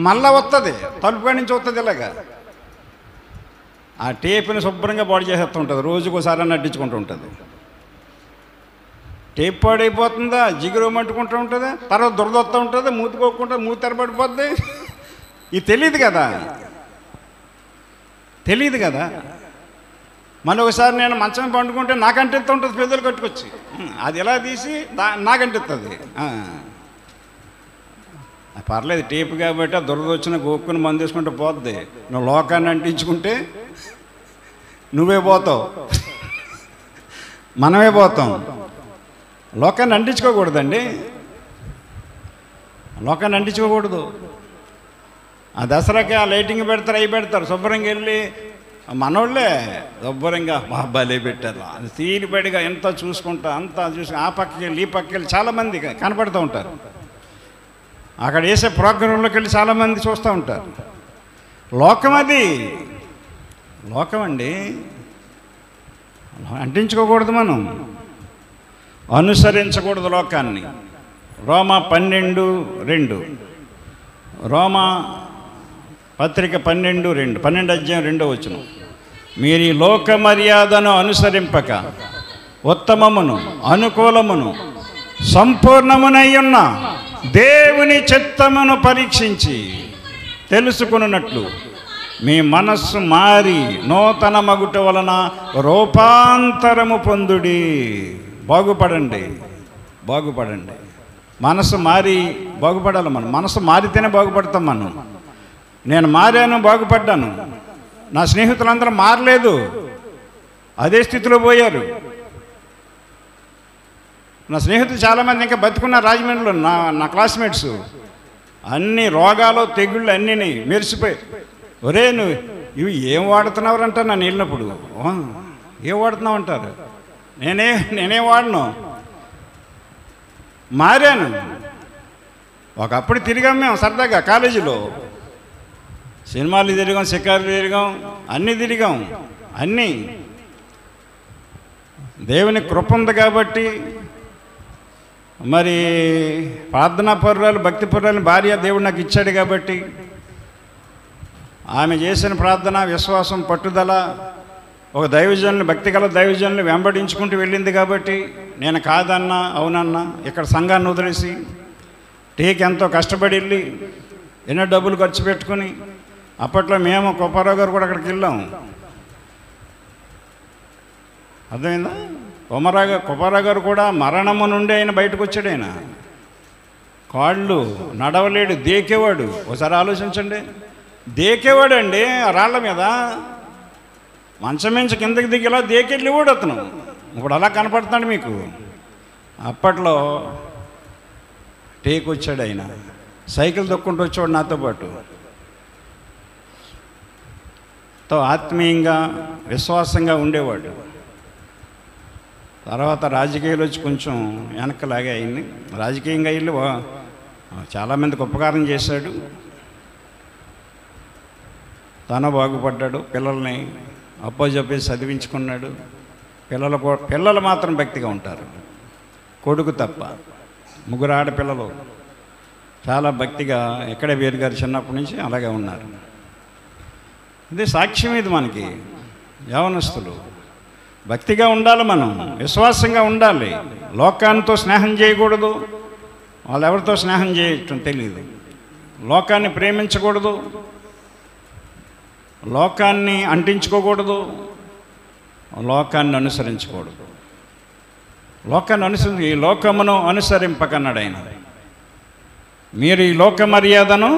మళ్ళా వస్తుంది, తలుపుగా నుంచి వస్తుంది. ఇలాగా ఆ టేప్ని శుభ్రంగా పాడు చేసేస్తూ ఉంటుంది, రోజుకోసారి నటించుకుంటూ ఉంటుంది. టేప్ పాడైపోతుందా, జిగురు మంటుకుంటూ ఉంటుంది, తర్వాత దురదొస్తూ ఉంటుంది, మూతుకోకుండా మూతి తెరబడిపోద్ది. ఇది తెలియదు కదా. మళ్ళీ ఒకసారి నేను మంచం పండుకుంటే నాకంటిస్తూ ఉంటుంది, పెద్దలు కట్టుకొచ్చి అది ఎలా తీసి నాకంటిస్తుంది. పర్లేదు, టేపు కాబట్టి ఆ దురద వచ్చిన గోక్కుని మందు వేసుకుంటే పోద్ది. నువ్వు లోకాన్ని అంటించుకుంటే నువ్వే పోతావు, మనమే పోతాం. లోకాన్ని అంటించుకోకూడదండి, లోకాన్ని అంటించుకోకూడదు. ఆ దసరాకి ఆ లైటింగ్ పెడతారు, అవి పెడతారు, శుభ్రంగా వెళ్ళి మనోళ్ళే శుభ్రంగా బాబాలే పెట్టారు. అది తీరిపడిగా ఎంత చూసుకుంటా అంతా చూసి ఆ పక్కకి వెళ్ళి ఈ పక్కకి వెళ్ళి చాలామంది కనపడుతూ ఉంటారు. అక్కడ వేసే ప్రోగ్రాంలోకి వెళ్ళి చాలామంది చూస్తూ ఉంటారు. లోకం అది, లోకం అండి. అంటించుకోకూడదు, మనం అనుసరించకూడదు లోకాన్ని. రోమా 12:2, రోమా పత్రిక 12:2, 12 అధ్యాయం 2వ వచనం. మీరు ఈ లోక మర్యాదను అనుసరింపక ఉత్తమమును అనుకూలమును సంపూర్ణమునయ్యున్న దేవుని చిత్తమును పరీక్షించి తెలుసుకున్నట్లు మీ మనస్సు మారి నూతన మగుట వలన రూపాంతరము పొందుడి. బాగుపడండి. మనసు మారి బాగుపడాలి. మనం మనసు మారితేనే బాగుపడతాం. నేను మారాను, బాగుపడ్డాను. నా స్నేహితులందరూ మారలేదు, అదే స్థితిలో పోయారు. నా స్నేహితులు చాలామంది ఇంకా బతుకున్నారు రాజమండ్రిలో, నా క్లాస్మేట్స్. అన్ని రోగాలు తెగుళ్ళు అన్నీ మెరిసిపోయి, ఒరే నువ్వు ఇవి ఏం వాడుతున్నావు అంటారు నన్ను వెళ్ళినప్పుడు. ఏం వాడుతున్నావు అంటారు. నేనేం వాడను, మారాను. ఒకప్పుడు తిరిగాం మేము సరదాగా కాలేజీలో, సినిమాలు తిరిగాం, షికారులు తిరిగాం, అన్నీ తిరిగాం. అన్నీ దేవుని కృప ఉంది కాబట్టి, మరి ప్రార్థనా పరురాలు భక్తి పరురాలు భార్య దేవుడు నాకు ఇచ్చాడు కాబట్టి, ఆమె చేసిన ప్రార్థన విశ్వాసం పట్టుదల ఒక దైవజనులు, భక్తి గల దైవజనులు వెంబడించుకుంటూ వెళ్ళింది కాబట్టి నేను కాదన్నా అవునన్నా ఇక్కడ సంఘాన్ని వదిలేసి టీకి ఎంతో కష్టపడి వెళ్ళి ఎన్నో డబ్బులు ఖర్చు పెట్టుకుని, అప్పట్లో మేము కొప్పారావు గారు కూడా అక్కడికి వెళ్ళాం. అర్థమైందా? కొప్పారావు గారు కూడా మరణము నుండి ఆయన బయటకు వచ్చాడు. ఆయన కాళ్ళు నడవలేడు, దేకేవాడు. ఒకసారి ఆలోచించండి, దేకేవాడు అండి ఆ రాళ్ల మీద. మంచం మించి కిందకి దిగేలా దేకెళ్ళివాడు అతను. ఇప్పుడు అలా కనపడుతున్నాడు మీకు. అప్పట్లో టేక్ వచ్చాడు ఆయన, సైకిల్ తొక్కుంటూ వచ్చాడు నాతో పాటు. ఆత్మీయంగా విశ్వాసంగా ఉండేవాడు. తర్వాత రాజకీయాలు వచ్చి కొంచెం వెనక్కలాగే అయింది. రాజకీయంగా వెళ్ళి చాలామందికి ఉపకారం చేశాడు, తను బాగుపడ్డాడు, పిల్లల్ని అప్పజెప్పేసి చదివించుకున్నాడు. పిల్లలు మాత్రం భక్తిగా ఉంటారు, కొడుకు తప్ప. 3 ఆడపిల్లలు చాలా భక్తిగా ఎక్కడే వీరు గారు చిన్నప్పటి నుంచి అలాగే ఉన్నారు. ఇది సాక్ష్యం. ఇది మనకి యవనస్తులు భక్తిగా ఉండాలి, మనం విశ్వాసంగా ఉండాలి. లోకానితో స్నేహం చేయకూడదు, వాళ్ళు ఎవరితో స్నేహం చేయటం తెలియదు. లోకాన్ని ప్రేమించకూడదు, లోకాన్ని అంటించుకోకూడదు, లోకాన్ని అనుసరించకూడదు. లోకాన్ని ఈ లోకమును అనుసరింపకన్నాడు ఆయన. మీరు ఈ లోక మర్యాదను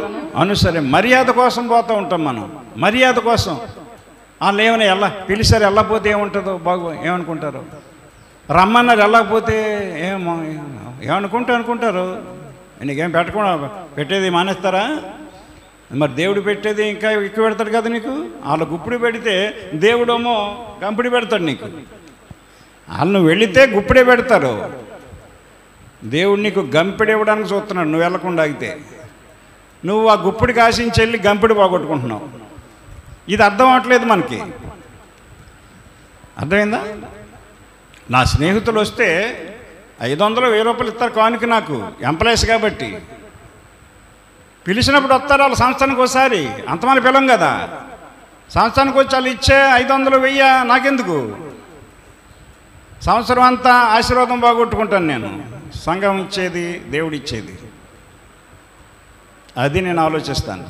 మర్యాద కోసం పోతూ ఉంటాం మనం, మర్యాద కోసం. వాళ్ళు ఏమైనా పిలిచారు, వెళ్ళకపోతే ఏముంటుందో ఏమనుకుంటారు, రమ్మన్నారు వెళ్ళకపోతే ఏమనుకుంటారు. నీకేం పెట్టకుండా పెట్టేది మానేస్తారా? మరి దేవుడు పెట్టేది ఇంకా ఎక్కువ పెడతాడు కదా నీకు. వాళ్ళు గుప్పుడు పెడితే దేవుడేమో గంపిడి పెడతాడు నీకు. వాళ్ళు వెళితే గుప్పుడే పెడతారు, దేవుడు నీకు గంపిడి ఇవ్వడానికి చూస్తున్నాడు. నువ్వు వెళ్ళకుండా ఆగితే నువ్వు ఆ గుప్పిడికి ఆశించి వెళ్ళి గంపిడి పోగొట్టుకుంటున్నావు. ఇది అర్థం అవట్లేదు మనకి. అర్థమైందా? నా స్నేహితులు వస్తే 500 1000 రూపాయలు ఇస్తారు కానుక, నాకు ఎంప్లాయీస్ కాబట్టి. పిలిచినప్పుడు వస్తారు వాళ్ళు సంవత్సరానికి ఒకసారి, అంతమంది పిలం కదా. సంవత్సరానికి వచ్చి వాళ్ళు ఇచ్చే 500 1000 నాకెందుకు? సంవత్సరం అంతా ఆశీర్వాదం బాగొట్టుకుంటాను నేను. సంఘం ఇచ్చేది దేవుడు ఇచ్చేది, అది నేను ఆలోచిస్తాను.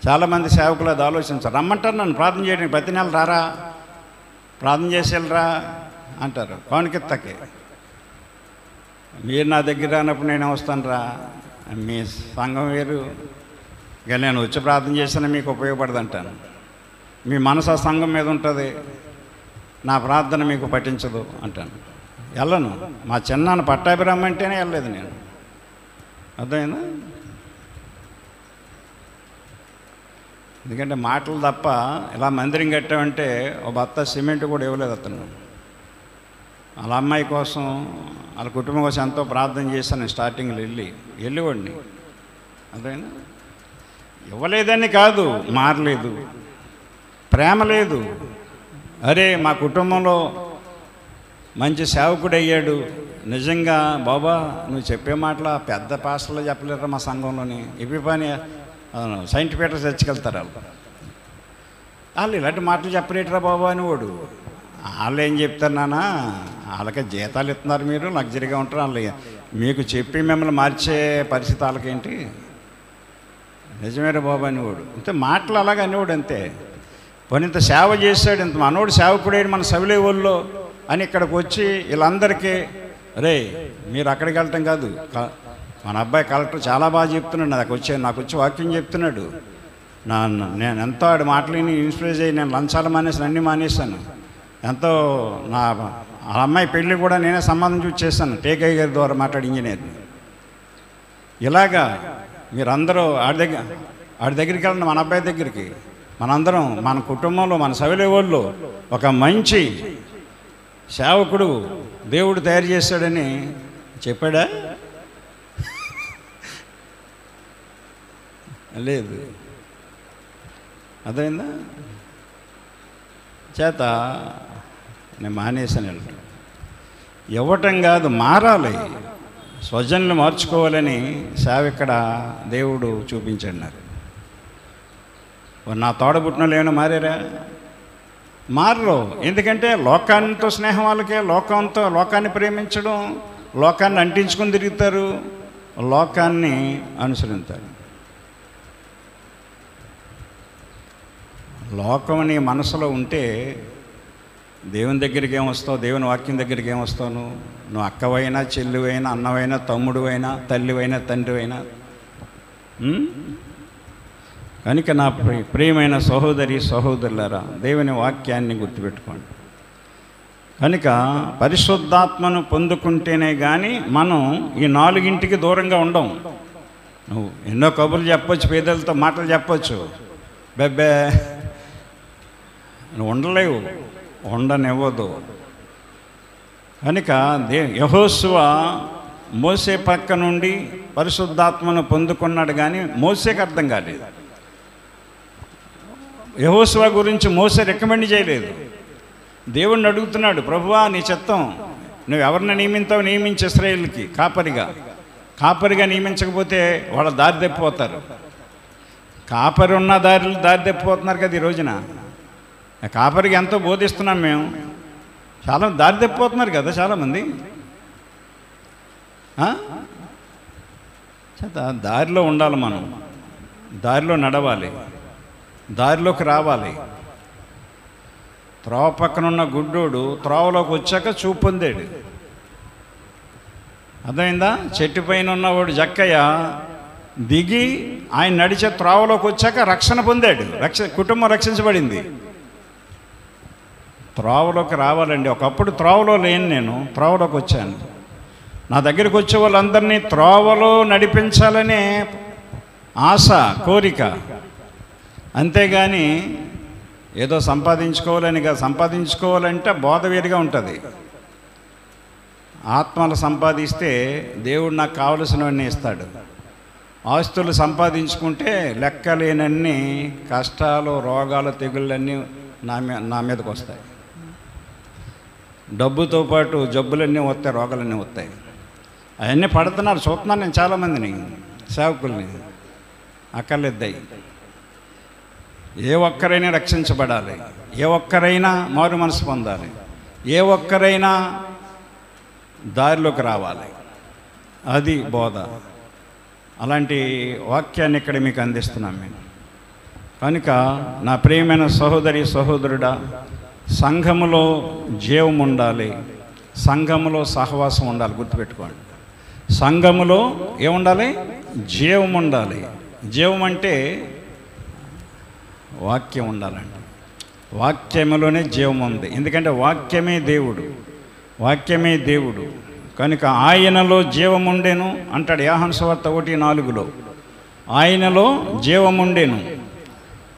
చాలామంది సేవకులు అది ఆలోచించారు. రమ్మంటారు నన్ను ప్రార్థన చేయడానికి, ప్రతి నెల రారా ప్రార్థన చేసి వెళ్ళరా అంటారు కానుకెత్తకే. మీరు నా దగ్గర రానప్పుడు నేను వస్తాను రా, మీ సంఘం వేరు, ఇక నేను వచ్చి ప్రార్థన చేసినా మీకు ఉపయోగపడదు అంటాను. మీ మనసు ఆ సంఘం మీద ఉంటుంది, నా ప్రార్థన మీకు పఠించదు అంటాను. వెళ్ళను. మా చిన్నాన్న పట్టాభిరామ్ అంటేనే వెళ్ళలేదు నేను. అర్థమైందా? ఎందుకంటే మాటలు తప్ప ఇలా మందిరం కట్టామంటే ఒక బత్త సిమెంట్ కూడా ఇవ్వలేదు అతను. వాళ్ళ అమ్మాయి కోసం, వాళ్ళ కుటుంబం కోసం ఎంతో ప్రార్థన చేశాను స్టార్టింగ్లో వెళ్ళేవాడిని. అదేనా? ఇవ్వలేదని కాదు, మారలేదు, ప్రేమ లేదు. అరే మా కుటుంబంలో మంచి సేవకుడు అయ్యాడు, నిజంగా బాబా నువ్వు చెప్పే మాటలు పెద్ద పాస్టర్లో చెప్పలేరు మా సంఘంలోని. ఇవి పని సెయింట్ పీటర్ చర్చికెళ్తారు వాళ్ళు ఇలాంటి మాటలు చెప్పలేటరా బాబా అని వాడు. వాళ్ళు ఏం చెప్తారు నాన్న, వాళ్ళకి జీతాలు ఇస్తున్నారు, మీరు లగ్జరీగా ఉంటారు, వాళ్ళు మీకు చెప్పి మిమ్మల్ని మార్చే పరిస్థితి వాళ్ళకేంటి? నిజమేరా బాబా అని వాడు. అంతే మాటలు అలాగే అనేవాడు అంతే. పోనీ ఇంత సేవ చేశాడు, ఇంత మనోడు సేవకుడైన మన సవిలే ఊళ్ళో అని ఇక్కడికి వచ్చి వీళ్ళందరికీ రే మీరు అక్కడికి వెళ్ళటం కాదు, మన అబ్బాయి కలెక్టర్ చాలా బాగా చెప్తున్నాడు, నాకు వచ్చి వాక్యం చెప్తున్నాడు, నేను ఎంతో ఆడి మాటలని ఇన్స్పైర్ అయ్యి నేను లంచాలు మానేసాను, అన్నీ మానేశాను, ఎంతో నా ఆ అమ్మాయి పెళ్ళి కూడా నేనే సంబంధం చూసి చేశాను టేకయ్య గారి ద్వారా మాట్లాడి ఇంజనీర్ని. ఇలాగా మీరందరూ ఆడి దగ్గరికి వెళ్ళండి, మన అబ్బాయి దగ్గరికి. మనందరం మన కుటుంబంలో మన సవిలే వాళ్ళు ఒక మంచి సేవకుడు దేవుడు తయారు చేశాడని చెప్పాడా? లేదు. అదైందా చేత నేను మానేసాను వెళ్ళటం. ఇవ్వటం కాదు, మారాలి, స్వజనులు మార్చుకోవాలని సేవ ఇక్కడ దేవుడు చూపించాడు నాకు. నా తోడబుట్టినలు ఏమైనా మారారా? మారరు. ఎందుకంటే లోకానితో స్నేహం వాళ్ళకే, లోకాన్ని ప్రేమించడం, లోకాన్ని అంటించుకొని తిరుగుతారు, లోకాన్ని అనుసరిస్తారు. లోకం నీ మనసులో ఉంటే దేవుని దగ్గరికి ఏమొస్తావు? దేవుని వాక్యం దగ్గరికి ఏమొస్తావు? నువ్వు అక్కవైనా, చెల్లివైనా, అన్నవైనా, తమ్ముడువైనా, తల్లివైనా, తండ్రివైనా. కనుక నా ప్రియమైన సహోదరి సహోదరులారా, దేవుని వాక్యాన్ని గుర్తుపెట్టుకోండి. కనుక పరిశుద్ధాత్మను పొందుకుంటేనే కానీ మనం ఈ 4ంటికి దూరంగా ఉండం. నువ్వు ఎన్నో కబుర్లు చెప్పొచ్చు, పేదలతో మాటలు చెప్పొచ్చు, బెబ్బే నువ్వు ఉండలేవు, ఉండనివ్వదు. కనుక యెహోషువ మోసే పక్క నుండి పరిశుద్ధాత్మను పొందుకున్నాడు, కానీ మోసేకి అర్థం కాలేదు. యెహోషువ గురించి మోసే రికమెండ్ చేయలేదు. దేవుణ్ణి అడుగుతున్నాడు, ప్రభువా నీ చిత్తం, నువ్వు ఎవరిని నియమించావు, నియమించి ఇశ్రాయేలుకి కాపరిగా నియమించకపోతే వాళ్ళ దారి తప్పిపోతారు. కాపరి ఉన్న దారి తప్పిపోతున్నారు కదా ఈ రోజున. కాపరికి ఎంతో బోధిస్తున్నాం మేము, చాలా దారి తప్పిపోతున్నారు కదా చాలామంది. దారిలో ఉండాలి, మనం దారిలో నడవాలి, దారిలోకి రావాలి. త్రోవ పక్కనున్న గుడ్డోడు త్రోవలోకి వచ్చాక చూపు పొందాడు. అర్థమైందా? చెట్టు పైన ఉన్నవాడు జక్కయ్య దిగి ఆయన నడిచే త్రోవలోకి వచ్చాక రక్షణ పొందాడు, కుటుంబం రక్షించబడింది. త్రోవలోకి రావాలండి. ఒకప్పుడు త్రోవలో లేను, నేను త్రోవలోకి వచ్చాను. నా దగ్గరికి వచ్చే వాళ్ళందరినీ త్రోవలో నడిపించాలనే ఆశ, కోరిక, అంతేగాని ఏదో సంపాదించుకోవాలంటే బోధ వేరుగా ఉంటుంది. ఆత్మలు సంపాదిస్తే దేవుడు నాకు కావలసినవన్నీ ఇస్తాడు. ఆస్తులు సంపాదించుకుంటే లెక్కలేనన్ని కష్టాలు, రోగాలు, తెగుళ్ళన్నీ నా మీదకి వస్తాయి. డబ్బుతో పాటు జబ్బులన్నీ వస్తాయి, రోగాలన్నీ వస్తాయి. అవన్నీ పడుతున్నారు, చూస్తున్నాను నేను చాలామందిని, సేవకుల్ని. అక్కర్లేద్దాయి. ఏ ఒక్కరైనా రక్షించబడాలి, ఏ ఒక్కరైనా మారు మనసు పొందాలి, ఏ ఒక్కరైనా దారిలోకి రావాలి. అది బోధ. అలాంటి వాక్యాన్ని ఇక్కడ మీకు అందిస్తున్నాం మేము. కనుక నా ప్రియమైన సహోదరి సహోదరుడా, సంఘములో జీవం ఉండాలి, సంఘములో సహవాసం ఉండాలి. గుర్తుపెట్టుకోండి, సంఘములో ఏముండాలి? జీవం ఉండాలి. జీవం అంటే వాక్యం ఉండాలండి. వాక్యములోనే జీవం ఉంది. ఎందుకంటే వాక్యమే దేవుడు, వాక్యమే దేవుడు. కనుక ఆయనలో జీవముండెను అంటాడు యోహాను సువార్త 1:4. ఆయనలో జీవముండెను,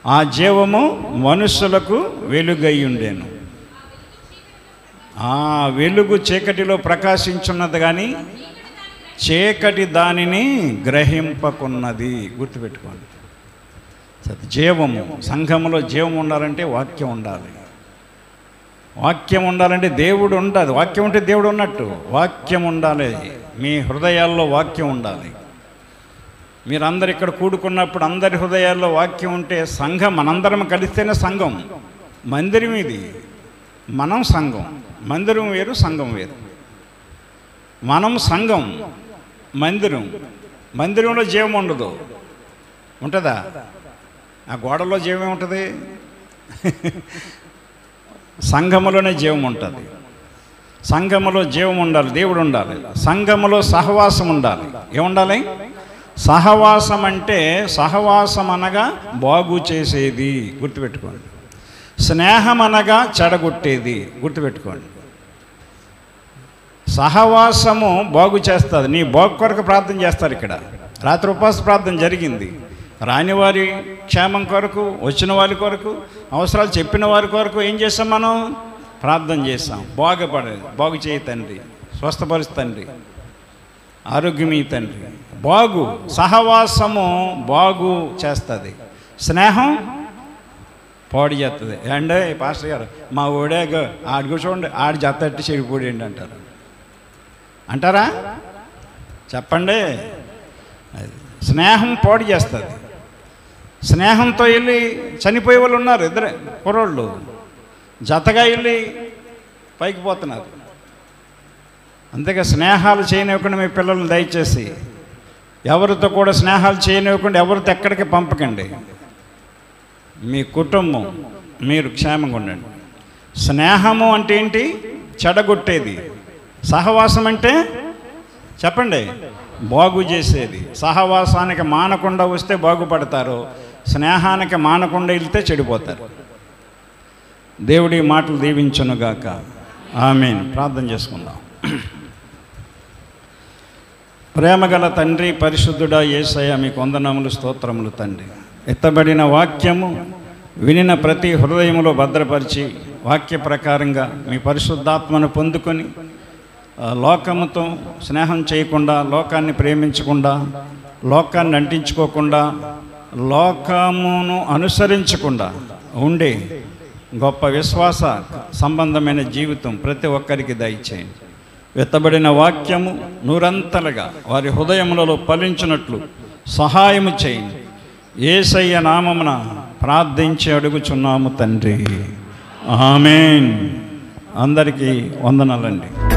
ఆ జీవము మనుషులకు వెలుగై ఉండెను. ఆ వెలుగు చీకటిలో ప్రకాశించున్నది, కానీ చీకటి దానిని గ్రహింపకున్నది. గుర్తుపెట్టుకోండి. జీవము, సంఘములో జీవం ఉండాలంటే వాక్యం ఉండాలి. వాక్యం ఉండాలంటే దేవుడు ఉండాలి. వాక్యం ఉంటే దేవుడు ఉన్నట్టు. వాక్యం ఉండాలి, మీ హృదయాల్లో వాక్యం ఉండాలి. మీరందరు ఇక్కడ కూడుకున్నప్పుడు అందరి హృదయాల్లో వాక్యం ఉంటే సంఘం, మనందరం కలిస్తేనే సంఘం. మందిరం ఇది, మనం సంఘం. మందిరం వేరు, సంఘం వేరు. మనం సంఘం, మందిరంలో జీవం ఉండదు. ఉంటుందా? ఆ గోడలో జీవం ఉంటుంది, సంఘములోనే జీవం ఉంటుంది. సంఘములో జీవం ఉండాలి, దేవుడు ఉండాలి. సంఘములో సహవాసం ఉండాలి. ఏముండాలి? సహవాసం అంటే, సహవాసం అనగా బాగు చేసేది. గుర్తుపెట్టుకోండి. స్నేహం అనగా చెడగొట్టేది. గుర్తుపెట్టుకోండి. సహవాసము బాగు చేస్తుంది. నీ బాగు కొరకు ప్రార్థన చేస్తారు. ఇక్కడ రాత్రి ఉపవాస ప్రార్థన జరిగింది. రాని వారి క్షేమం కొరకు, వచ్చిన వారి కొరకు, అవసరాలు చెప్పిన వారి కొరకు ఏం చేస్తాం? మనం ప్రార్థన చేస్తాం. బాగు చేయి తండ్రి, స్వస్థపరుచు తండ్రి, ఆరోగ్యమీ తండ్రి. సహవాసము బాగు చేస్తుంది, స్నేహం పాడు చేస్తుంది. అండే పాస్టర్ గారు, మా ఓడే ఆడి కూర్చోండి, ఆడి జతట్టి చెడిపోడేంటి అంటారా? చెప్పండి. స్నేహం పాడు చేస్తుంది. స్నేహంతో వెళ్ళి చనిపోయే వాళ్ళు ఉన్నారు. ఇద్దరే కుర్రోళ్ళు జతగా వెళ్ళి పైకి పోతున్నారు. అంతేగా స్నేహాలు చేయనివ్వకుండా మీ పిల్లల్ని దయచేసి ఎవరితో కూడా స్నేహాలు చేయనివ్వకుండా ఎవరితో ఎక్కడికి పంపకండి. మీ కుటుంబం, మీరు క్షేమంగా ఉండండి. స్నేహము అంటే ఏంటి? చెడగొట్టేది. సహవాసం అంటే చెప్పండి, బాగు చేసేది. సహవాసానికి మానకుండా వస్తే బాగుపడతారు, స్నేహానికి మానకుండా వెళ్తే చెడిపోతారు. దేవుడి మాటలు దీవించునుగాక. ఆమేన్. ప్రార్థన చేసుకుందాం. ప్రేమగల తండ్రి, పరిశుద్ధుడా యేసయ్య, మీకు వందనములు, స్తోత్రములు తండ్రి. ఎత్తబడిన వాక్యము వినిన ప్రతి హృదయములో భద్రపరిచి వాక్య ప్రకారంగా మీ పరిశుద్ధాత్మను పొందుకొని లోకముతో స్నేహం చేయకుండా, లోకాన్ని ప్రేమించకుండా, లోకాన్ని అంటించుకోకుండా, లోకమును అనుసరించకుండా ఉండే గొప్ప విశ్వాస సంబంధమైన జీవితం ప్రతి ఒక్కరికి దయచేయండి. ఎత్తబడిన వాక్యము నూరంతలుగా వారి హృదయములలో ఫలించినట్లు సహాయము చేయండి. యేసయ్య నామమున ప్రార్థించి అడుగుచున్నాము తండ్రి. ఆమేన్. అందరికీ వందనాలండి.